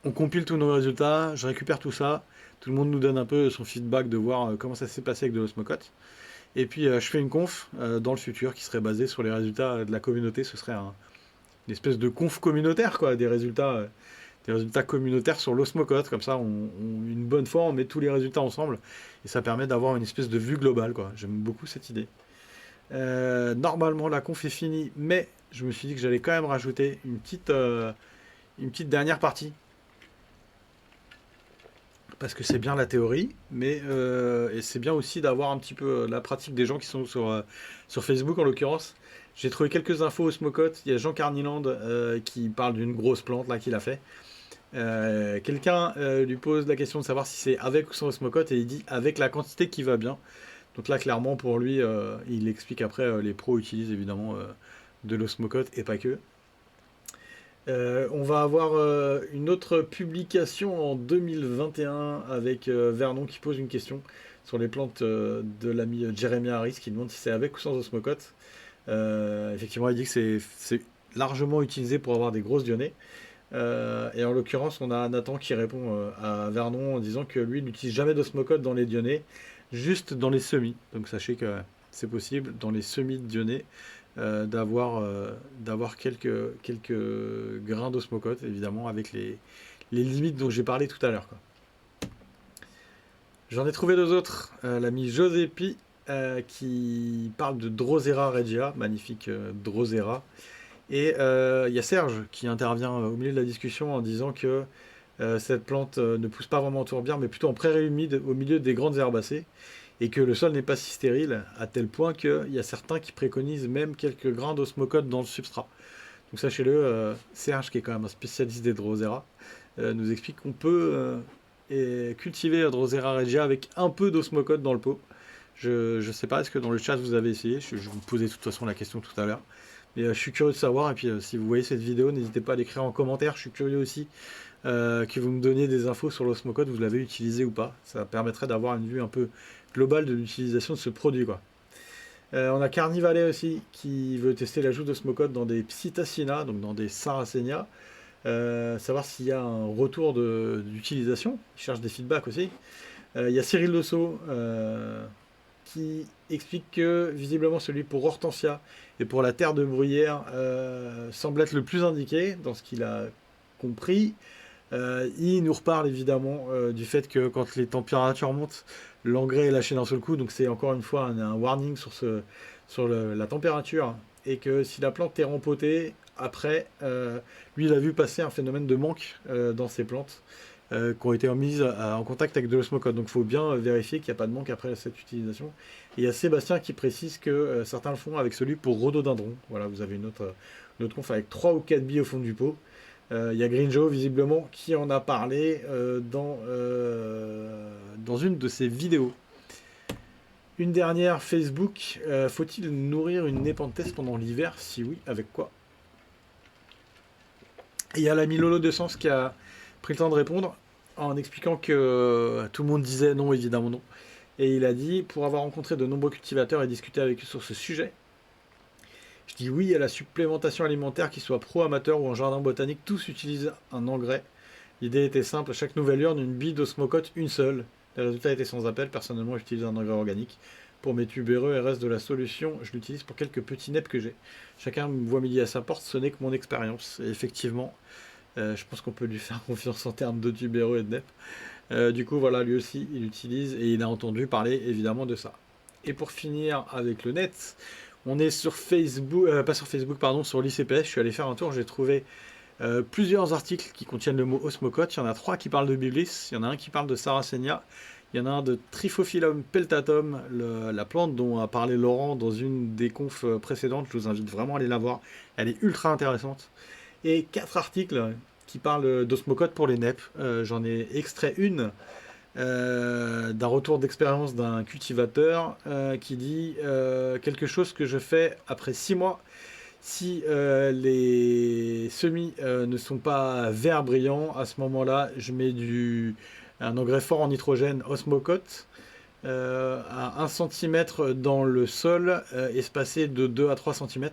on compile tous nos résultats, je récupère tout ça. Tout le monde nous donne un peu son feedback de voir comment ça s'est passé avec de l'osmocote. Et puis, je fais une conf dans le futur qui serait basée sur les résultats de la communauté. Ce serait une espèce de conf communautaire, quoi, des résultats communautaires sur l'osmocote. Comme ça, une bonne fois, on met tous les résultats ensemble. Et ça permet d'avoir une espèce de vue globale, quoi. J'aime beaucoup cette idée. Normalement, la conf est finie, mais je me suis dit que j'allais quand même rajouter une petite dernière partie. Parce que c'est bien la théorie, mais et c'est bien aussi d'avoir un petit peu la pratique des gens qui sont sur Facebook en l'occurrence. J'ai trouvé quelques infos au Smocote. Il y a Jean Carniland qui parle d'une grosse plante là qu'il a fait. Quelqu'un lui pose la question de savoir si c'est avec ou sans Smocote et il dit avec la quantité qui va bien. Donc là, clairement, pour lui, il explique après, les pros utilisent évidemment de l'osmocote et pas que. On va avoir une autre publication en 2021 avec Vernon qui pose une question sur les plantes de l'ami Jeremy Harris qui demande si c'est avec ou sans osmocote. Effectivement, il dit que c'est largement utilisé pour avoir des grosses dionnées. Et en l'occurrence, on a Nathan qui répond à Vernon en disant que lui, il n'utilise jamais d'osmocote dans les dionnées, juste dans les semis. Donc sachez que c'est possible dans les semis de dionnées d'avoir quelques grains d'osmocote, évidemment, avec les limites dont j'ai parlé tout à l'heure, quoi. J'en ai trouvé deux autres. L'ami Josépi qui parle de Drosera regia, magnifique Drosera. Et il y a Serge qui intervient au milieu de la discussion en disant que cette plante ne pousse pas vraiment en tourbière, mais plutôt en prairie humide au milieu des grandes herbacées, et que le sol n'est pas si stérile, à tel point qu'il y a certains qui préconisent même quelques grains d'osmocote dans le substrat. Donc sachez-le, Serge, qui est quand même un spécialiste des Drosera, nous explique qu'on peut cultiver Drosera regia avec un peu d'osmocote dans le pot. Je ne sais pas, est-ce que dans le chat vous avez essayé? Je vous posais de toute façon la question tout à l'heure. Mais je suis curieux de savoir, et puis si vous voyez cette vidéo, n'hésitez pas à l'écrire en commentaire. Je suis curieux aussi que vous me donniez des infos sur l'osmocote, vous l'avez utilisé ou pas. Ça permettrait d'avoir une vue un peu globale de l'utilisation de ce produit, quoi. On a Carnivale aussi qui veut tester l'ajout d'osmocote dans des Psittacina, donc dans des Sarracenia. Savoir s'il y a un retour d'utilisation. Il cherche des feedbacks aussi. Il y a Cyril Lesso qui explique que visiblement celui pour Hortensia et pour la terre de bruyère semble être le plus indiqué dans ce qu'il a compris. Il nous reparle évidemment du fait que quand les températures montent, l'engrais est lâché d'un seul coup. Donc c'est encore une fois un warning sur la température. Et que si la plante est rempotée, après, lui il a vu passer un phénomène de manque dans ses plantes qui ont été mises en contact avec de l'osmocote. Donc il faut bien vérifier qu'il n'y a pas de manque après cette utilisation. Et il y a Sébastien qui précise que certains le font avec celui pour rhododendron. Voilà, vous avez une autre conf avec 3 ou 4 billes au fond du pot. Il y a Green Joe, visiblement, qui en a parlé dans une de ses vidéos. Une dernière, Facebook. Faut-il nourrir une Nepenthes pendant l'hiver? Si oui, avec quoi? Et il y a l'ami Lolo de Sens qui a pris le temps de répondre en expliquant que tout le monde disait non, évidemment non. Et il a dit, pour avoir rencontré de nombreux cultivateurs et discuté avec eux sur ce sujet, je dis oui à la supplémentation alimentaire, qu'ils soient pro-amateurs ou en jardin botanique, tous utilisent un engrais. L'idée était simple, à chaque nouvelle urne, une bille d'osmocote, une seule. Les résultats étaient sans appel, personnellement j'utilise un engrais organique. Pour mes tubéreux et reste de la solution, je l'utilise pour quelques petits neps que j'ai. Chacun me voit midi à sa porte, ce n'est que mon expérience. Et effectivement, je pense qu'on peut lui faire confiance en termes de tubéreux et de neps. Du coup, voilà, lui aussi, il utilise et il a entendu parler évidemment de ça. Et pour finir avec le net, on est sur Facebook, pas sur Facebook, pardon, sur l'ICPS. Je suis allé faire un tour, j'ai trouvé plusieurs articles qui contiennent le mot osmocote. Il y en a 3 qui parlent de Biblis, il y en a un qui parle de Sarracenia, il y en a un de Triphyphyllum peltatum, la plante dont a parlé Laurent dans une des confs précédentes. Je vous invite vraiment à aller la voir, elle est ultra intéressante. Et 4 articles qui parlent d'osmocote pour les neps. J'en ai extrait une d'un retour d'expérience d'un cultivateur qui dit quelque chose que je fais après 6 mois. Si les semis ne sont pas verts brillants, à ce moment-là, je mets un engrais fort en nitrogène Osmocote à 1 cm dans le sol, espacé de 2 à 3 cm.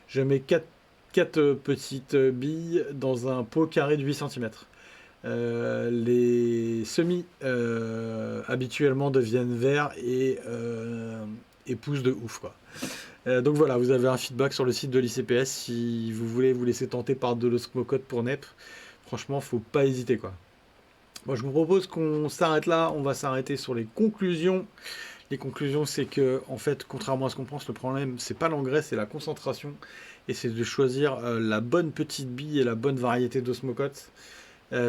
Je mets 4 petites billes dans un pot carré de 8 cm. Les semis habituellement deviennent verts et poussent de ouf, quoi. Donc voilà, vous avez un feedback sur le site de l'ICPS si vous voulez vous laisser tenter par de l'osmocote pour NEP. Franchement, faut pas hésiter, quoi. Moi, je vous propose qu'on s'arrête là. On va s'arrêter sur les conclusions. Les conclusions, c'est que, en fait, contrairement à ce qu'on pense, le problème, c'est pas l'engrais, c'est la concentration. Et c'est de choisir la bonne petite bille et la bonne variété d'osmocote.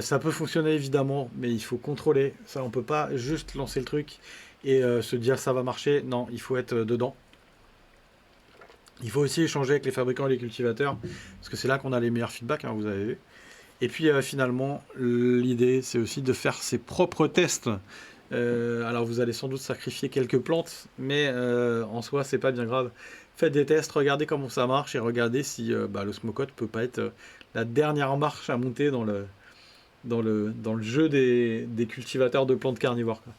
Ça peut fonctionner évidemment, mais il faut contrôler. Ça, on peut pas juste lancer le truc et se dire ça va marcher. Non, il faut être dedans. Il faut aussi échanger avec les fabricants et les cultivateurs, parce que c'est là qu'on a les meilleurs feedbacks, hein, vous avez vu. Et puis finalement, l'idée, c'est aussi de faire ses propres tests. Alors vous allez sans doute sacrifier quelques plantes, mais en soi, c'est pas bien grave. Faites des tests, regardez comment ça marche et regardez si l'osmocote peut pas être la dernière marche à monter dans le jeu des cultivateurs de plantes carnivores, quoi.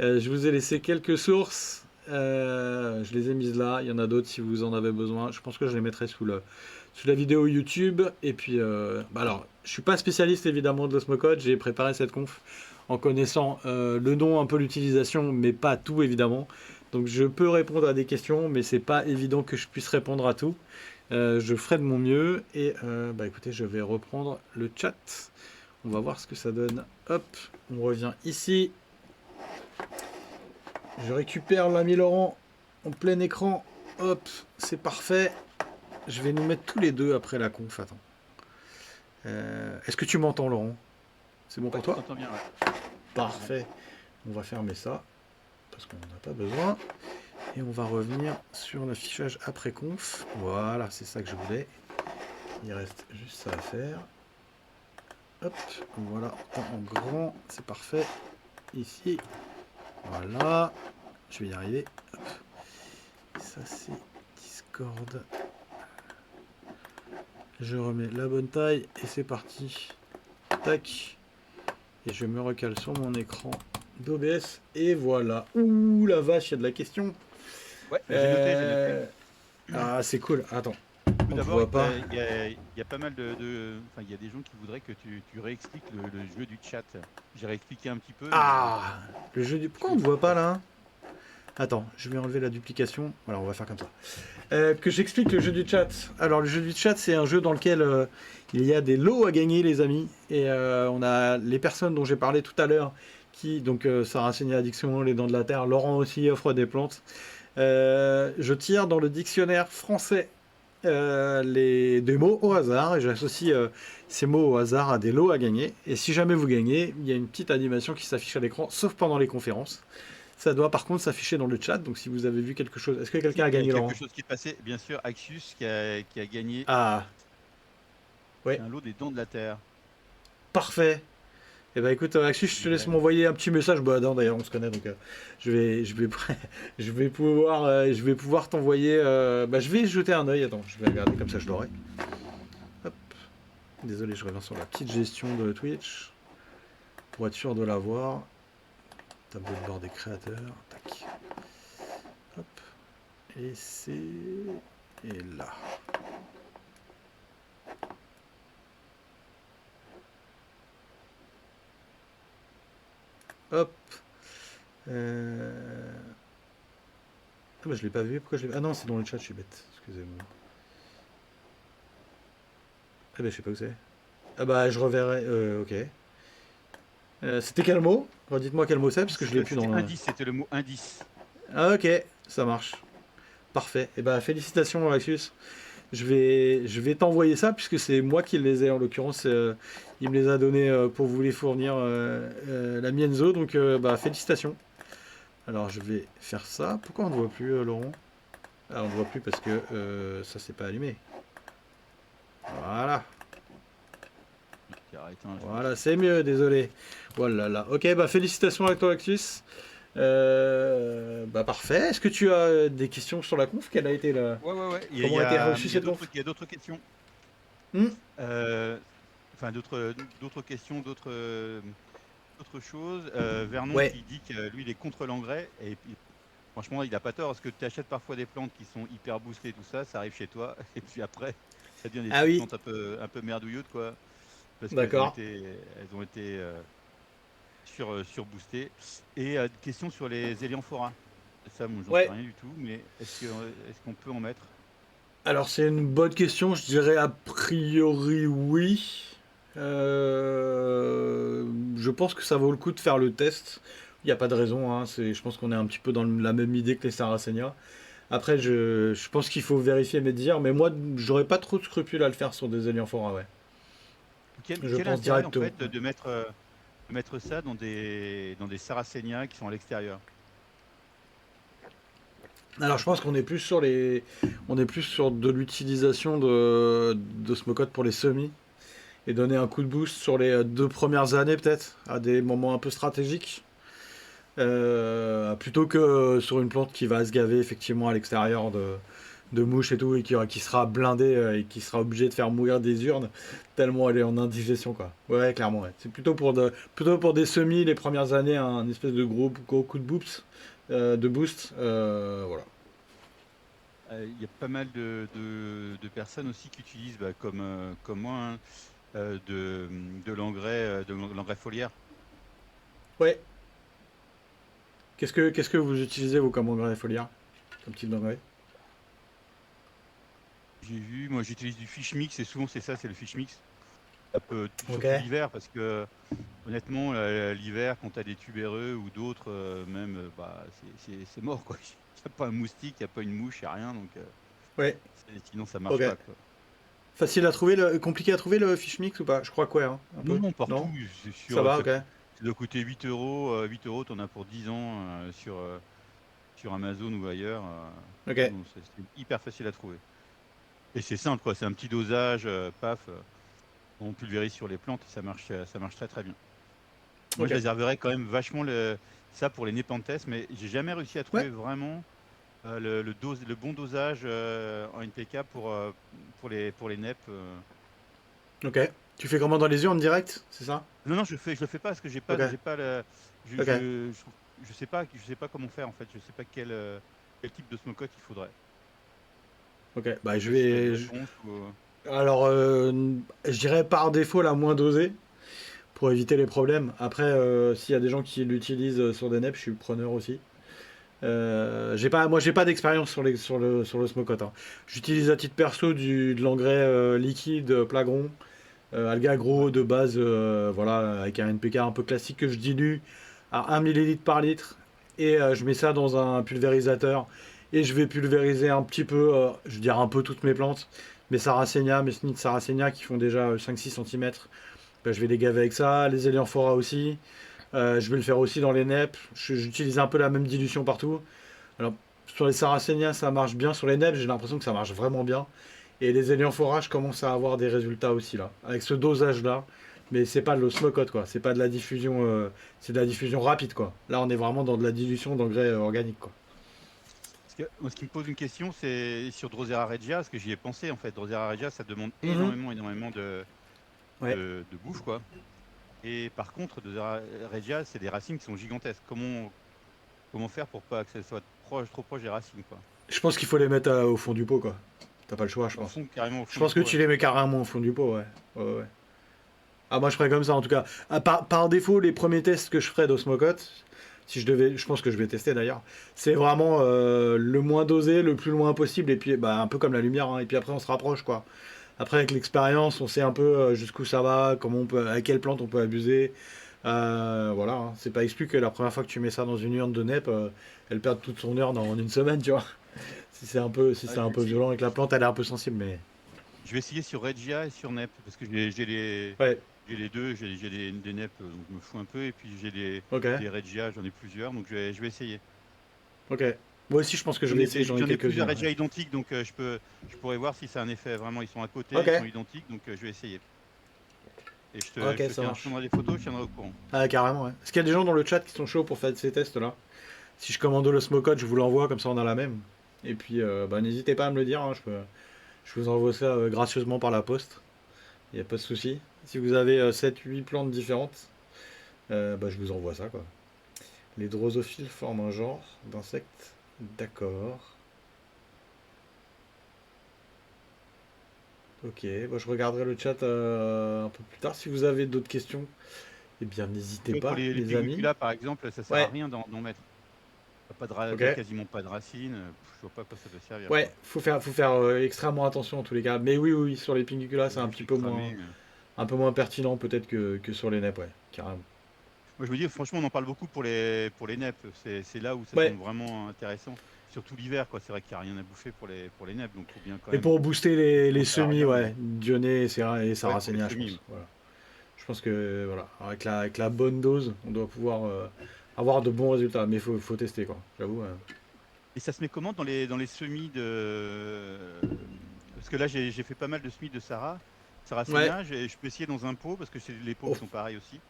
Je vous ai laissé quelques sources. Je les ai mises là. Il y en a d'autres si vous en avez besoin. Je pense que je les mettrai sous la vidéo YouTube. Et puis, alors, je suis pas spécialiste évidemment de l'osmocote. J'ai préparé cette conf en connaissant le nom, un peu l'utilisation, mais pas tout évidemment. Donc, je peux répondre à des questions, mais c'est pas évident que je puisse répondre à tout. Je ferai de mon mieux. Et écoutez, je vais reprendre le chat. On va voir ce que ça donne. Hop, on revient ici. Je récupère l'ami Laurent en plein écran. Hop, c'est parfait. Je vais nous mettre tous les deux après la conf. Attends. Est-ce que tu m'entends, Laurent? C'est bon pour toi? Je t'entends bien, ouais. Parfait. On va fermer ça parce qu'on n'en a pas besoin. Et on va revenir sur l'affichage après conf. Voilà, c'est ça que je voulais. Il reste juste ça à faire. Hop, voilà, en grand, c'est parfait. Ici, voilà. Je vais y arriver. Hop. Ça, c'est Discord. Je remets la bonne taille et c'est parti. Tac. Et je me recale sur mon écran d'OBS. Et voilà. Ouh, la vache, il y a de la question. Ouais, j'ai noté. Ah, c'est cool. Attends. Tout On ne d'abord, voit pas. il y a pas mal enfin, il y a des gens qui voudraient que tu réexpliques le jeu du chat. J'ai réexpliqué un petit peu. Ah, le jeu du... Pourquoi on ne voit pas là? Attends, je vais enlever la duplication. Voilà, on va faire comme ça. Que j'explique le jeu du chat. Alors, le jeu du chat, c'est un jeu dans lequel il y a des lots à gagner, les amis. Et on a les personnes dont j'ai parlé tout à l'heure, qui, donc, Sarah Seigneur Addiction, Les Dents de la Terre, Laurent aussi offre des plantes. Je tire dans le dictionnaire français des mots au hasard et j'associe ces mots au hasard à des lots à gagner. Et si jamais vous gagnez, il y a une petite animation qui s'affiche à l'écran, sauf pendant les conférences. Ça doit par contre s'afficher dans le chat, donc si vous avez vu quelque chose... Est-ce que quelqu'un a Il y a gagné, quelque Laurent? chose qui est passé, bien sûr, Axius qui a gagné Ah, ouais, un lot des dents de la Terre. parfait. Eh ben écoute, Axus, je te laisse m'envoyer un petit message. Bah non, d'ailleurs, on se connaît, donc je vais, je vais pouvoir t'envoyer. Bah, je vais jeter un œil. Attends, je vais regarder comme ça, je l'aurai. Hop. Désolé, je reviens sur la petite gestion de Twitch pour être sûr de l'avoir. Tableau de bord des créateurs. Tac. Hop. Et c'est et là. Hop. Ah bah je l'ai pas vu, pourquoi je l'ai... Ah non, c'est dans le chat, je suis bête, excusez-moi. Ah bah je sais pas où c'est. Ah bah je reverrai, ok. C'était quel mot? Redites-moi quel mot c'est, parce que je l'ai plus dans C'était le... indice, c'était le mot indice. Ah ok, ça marche. Parfait. Et bah félicitations Alexis. Je vais t'envoyer ça, puisque c'est moi qui les ai en l'occurrence. Il me les a donnés pour vous les fournir, la Mienzo, donc bah félicitations. Alors je vais faire ça. Pourquoi on ne voit plus, Laurent? Ah, on ne voit plus parce que ça s'est pas allumé. Voilà. Voilà, c'est mieux, désolé. Voilà, là. Ok, bah félicitations à toi, Axus. Bah parfait. Est-ce que tu as des questions sur la conf? Quelle a été la... Ouais. Comment a été reçue cette conf? Il y a d'autres questions. Hmm. Enfin, d'autres questions, d'autres choses. Vernon Ouais. qui dit que lui, il est contre l'engrais. Et puis, franchement, il n'a pas tort, parce que tu achètes parfois des plantes qui sont hyper boostées, tout ça, ça arrive chez toi. Et puis après, ça devient des Ah petites oui, plantes un peu merdouillottes, quoi. Parce d'accord. elles ont été surboostées. Et question sur les élianphora. Ça, moi, j'en sais Ouais. rien du tout, mais est-ce qu'on peut en mettre? Alors c'est une bonne question. Je dirais a priori oui. Je pense que ça vaut le coup de faire le test. Il n'y a pas de raison, hein. Je pense qu'on est un petit peu dans la même idée que les Saracenia. Après, je pense qu'il faut vérifier mes dires, mais moi, j'aurais pas trop de scrupules à le faire sur des Elianphora, ouais. Je Quel pense intérêt, en directement. fait, de mettre ça dans des sarracénias qui sont à l'extérieur? Alors, je pense qu'on est plus sur on est plus sur de l'utilisation de Smokeout pour les semis et donner un coup de boost sur les 2 premières années, peut-être, à des moments un peu stratégiques. Plutôt que sur une plante qui va se gaver effectivement à l'extérieur de mouches et tout, et qui sera blindée et qui sera obligée de faire mourir des urnes tellement elle est en indigestion, quoi. Ouais, clairement, ouais. C'est plutôt pour des semis les premières années, un espèce de gros coup de boost. Voilà. Il y a pas mal de personnes aussi qui utilisent, bah, comme moi, hein, de l'engrais foliaire. Ouais. Qu'est-ce que vous utilisez, vous, comme engrais foliaire? Comme type d'engrais? J'ai vu, moi j'utilise du fish mix et souvent c'est ça, c'est le fish mix. Ça peut, Ok. surtout l'hiver, parce que honnêtement, l'hiver, quand tu as des tubéreux ou d'autres, même, bah, c'est mort, quoi. Il n'y a pas un moustique, il n'y a pas une mouche, il n'y a rien, donc Ouais. sinon ça marche Ok. pas, quoi. Facile à trouver, compliqué à trouver le fish mix ou pas? Je crois que ouais, hein, un Non, peu. non, partout, Non? c'est Ça sûr, va, ok. ça doit coûter 8 euros. 8 euros, tu en as pour 10 ans sur Amazon ou ailleurs. Ok. Non, c'est hyper facile à trouver. Et c'est simple, quoi. C'est un petit dosage, paf, on pulvérise sur les plantes et ça marche très très bien. Moi, Ok. je réserverais quand même vachement ça pour les Nepenthes, mais j'ai jamais réussi à Ouais. trouver vraiment le bon dosage en NPK pour les NEP. Ok. Tu fais comment dans les urnes direct, c'est ça? Non, non, je le fais pas parce que Ok. j'ai pas le, Ok. je sais pas comment faire en fait. Je sais pas quel type de smokeout il faudrait. Ok. Bah Je sais je pas si tu as une vais. réponse ou. Alors, je dirais par défaut la moins dosée pour éviter les problèmes. Après, s'il y a des gens qui l'utilisent sur des NEP, je suis preneur aussi. J'ai pas d'expérience sur le Smokeout, hein. J'utilise à titre perso de l'engrais liquide Plagron, alga Ouais. gros de base, voilà, avec un NPK un peu classique que je dilue à 1 millilitre par litre. Et je mets ça dans un pulvérisateur. Et je vais pulvériser un petit peu, je veux dire un peu toutes mes plantes. Mes seeds Sarracenia qui font déjà 5-6 cm. Je vais les gaver avec ça. Les Elianthora aussi. Je vais le faire aussi dans les neps. J'utilise un peu la même dilution partout. Alors, sur les Sarracenia, ça marche bien. Sur les neps, j'ai l'impression que ça marche vraiment bien. Et les Elianthora, je commence à avoir des résultats aussi là. Avec ce dosage-là. Mais c'est pas de l'osmocote, quoi. C'est pas de la diffusion. C'est de la diffusion rapide, quoi. Là, on est vraiment dans de la dilution d'engrais organiques, quoi. Moi, ce qui me pose une question, c'est sur Drosera Regia, parce que j'y ai pensé en fait. Drosera Regia, ça demande Mhm. énormément Ouais. de bouffe, quoi. Et par contre, Drosera Regia, c'est des racines qui sont gigantesques. Comment faire pour pas que ça soit trop proche des racines, quoi. Je pense qu'il faut les mettre au fond du pot, quoi. T'as pas le choix, je Au pense. fond, carrément au Je fond du pense que pot, tu ouais. les mets carrément au fond du pot, ouais. Ouais, ouais. Ah, moi je ferais comme ça en tout cas. Ah, par défaut, les premiers tests que je ferais d'Osmocote, si je devais, je pense que je vais tester d'ailleurs, c'est vraiment le moins dosé, le plus loin possible, et puis bah, un peu comme la lumière, hein, et puis après on se rapproche quoi. Après avec l'expérience, on sait un peu jusqu'où ça va, comment on peut, à quelle plante on peut abuser. Voilà, hein. C'est pas exclu que la première fois que tu mets ça dans une urne de NEP, elle perde toute son urne en une semaine, tu vois. Si Ah, c'est un peu violent et que la plante elle est un peu sensible, mais je vais essayer sur Regia et sur Nep, parce que ouais, j'ai les deux, j'ai des Nep, donc je me fous un peu, et puis ok, des Regia, j'en ai plusieurs, donc je vais essayer. ok. Moi aussi je pense que je vais essayer, j'en ai J'en ai quelques-unes, plusieurs ouais. Regia identiques, donc je pourrais voir si c'est un effet vraiment, ils sont à côté, Ok, ils sont identiques, donc je vais essayer. Et ok, je te ça tiens, je marche. prendrai des photos, je tiendrai au courant. Ah, carrément, ouais. Est-ce qu'il y a des gens dans le chat qui sont chauds pour faire ces tests-là? Si je commande le Smokeout, je vous l'envoie, comme ça on a la même. Et puis, bah, n'hésitez pas à me le dire, hein, je vous envoie ça gracieusement par la poste. Il n'y a pas de souci. Si vous avez 7-8 plantes différentes, bah, je vous envoie ça, quoi. Les drosophiles forment un genre d'insectes. D'accord. Ok, bah, je regarderai le chat un peu plus tard. Si vous avez d'autres questions, eh bien Tu n'hésitez vois, pour pas, les les amis. Pingulata, par exemple, ça sert à Ouais, rien d'en mettre. ok. Quasiment pas de racines, je vois pas à quoi ça peut servir, Ouais, quoi. faut faire extrêmement attention en tous les cas. Mais oui, oui, oui, sur les Pingula, c'est un Juste petit les peu moins, cramer. un peu moins pertinent peut-être que sur les NEP, ouais, carrément. Moi, je me dis, franchement, on en parle beaucoup pour les neps. C'est là où ça Ouais, semble vraiment intéressant. Surtout l'hiver, quoi. C'est vrai qu'il n'y a rien à bouffer pour les neps, donc il faut bien quand et même pour booster les penser à semis, Aria, ouais, mais Dionée et ouais, pour les Sarracenia, je semis. pense. Voilà. Je pense que voilà, avec la bonne dose, on doit pouvoir avoir de bons résultats. Mais faut tester, quoi, j'avoue. Et ça se met comment dans les semis de... Parce que là, j'ai fait pas mal de semis de Ouais, Sarracenia. Je peux essayer dans un pot, parce que c'est les pots au, qui sont pareils aussi.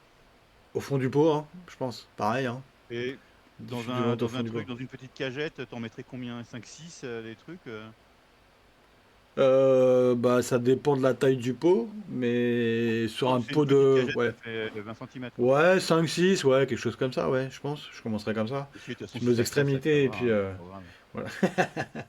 au fond du pot, hein, je pense. Pareil, hein. Et Diffuse-le au dans fond un du pot. truc, dans une petite cagette, t'en mettrais combien? 5 6 les trucs Bah, ça dépend de la taille du pot, mais sur un C'est une pot petite de. cagette, Ouais. ça fait 20 cm, quoi. Ouais, 5-6, ouais, quelque chose comme ça, ouais, je pense. Je commencerai comme ça. Ok, de toute façon, Sur si nos ça crève, ça extrémités, et crèvera, puis hein, c'est pas grave. voilà.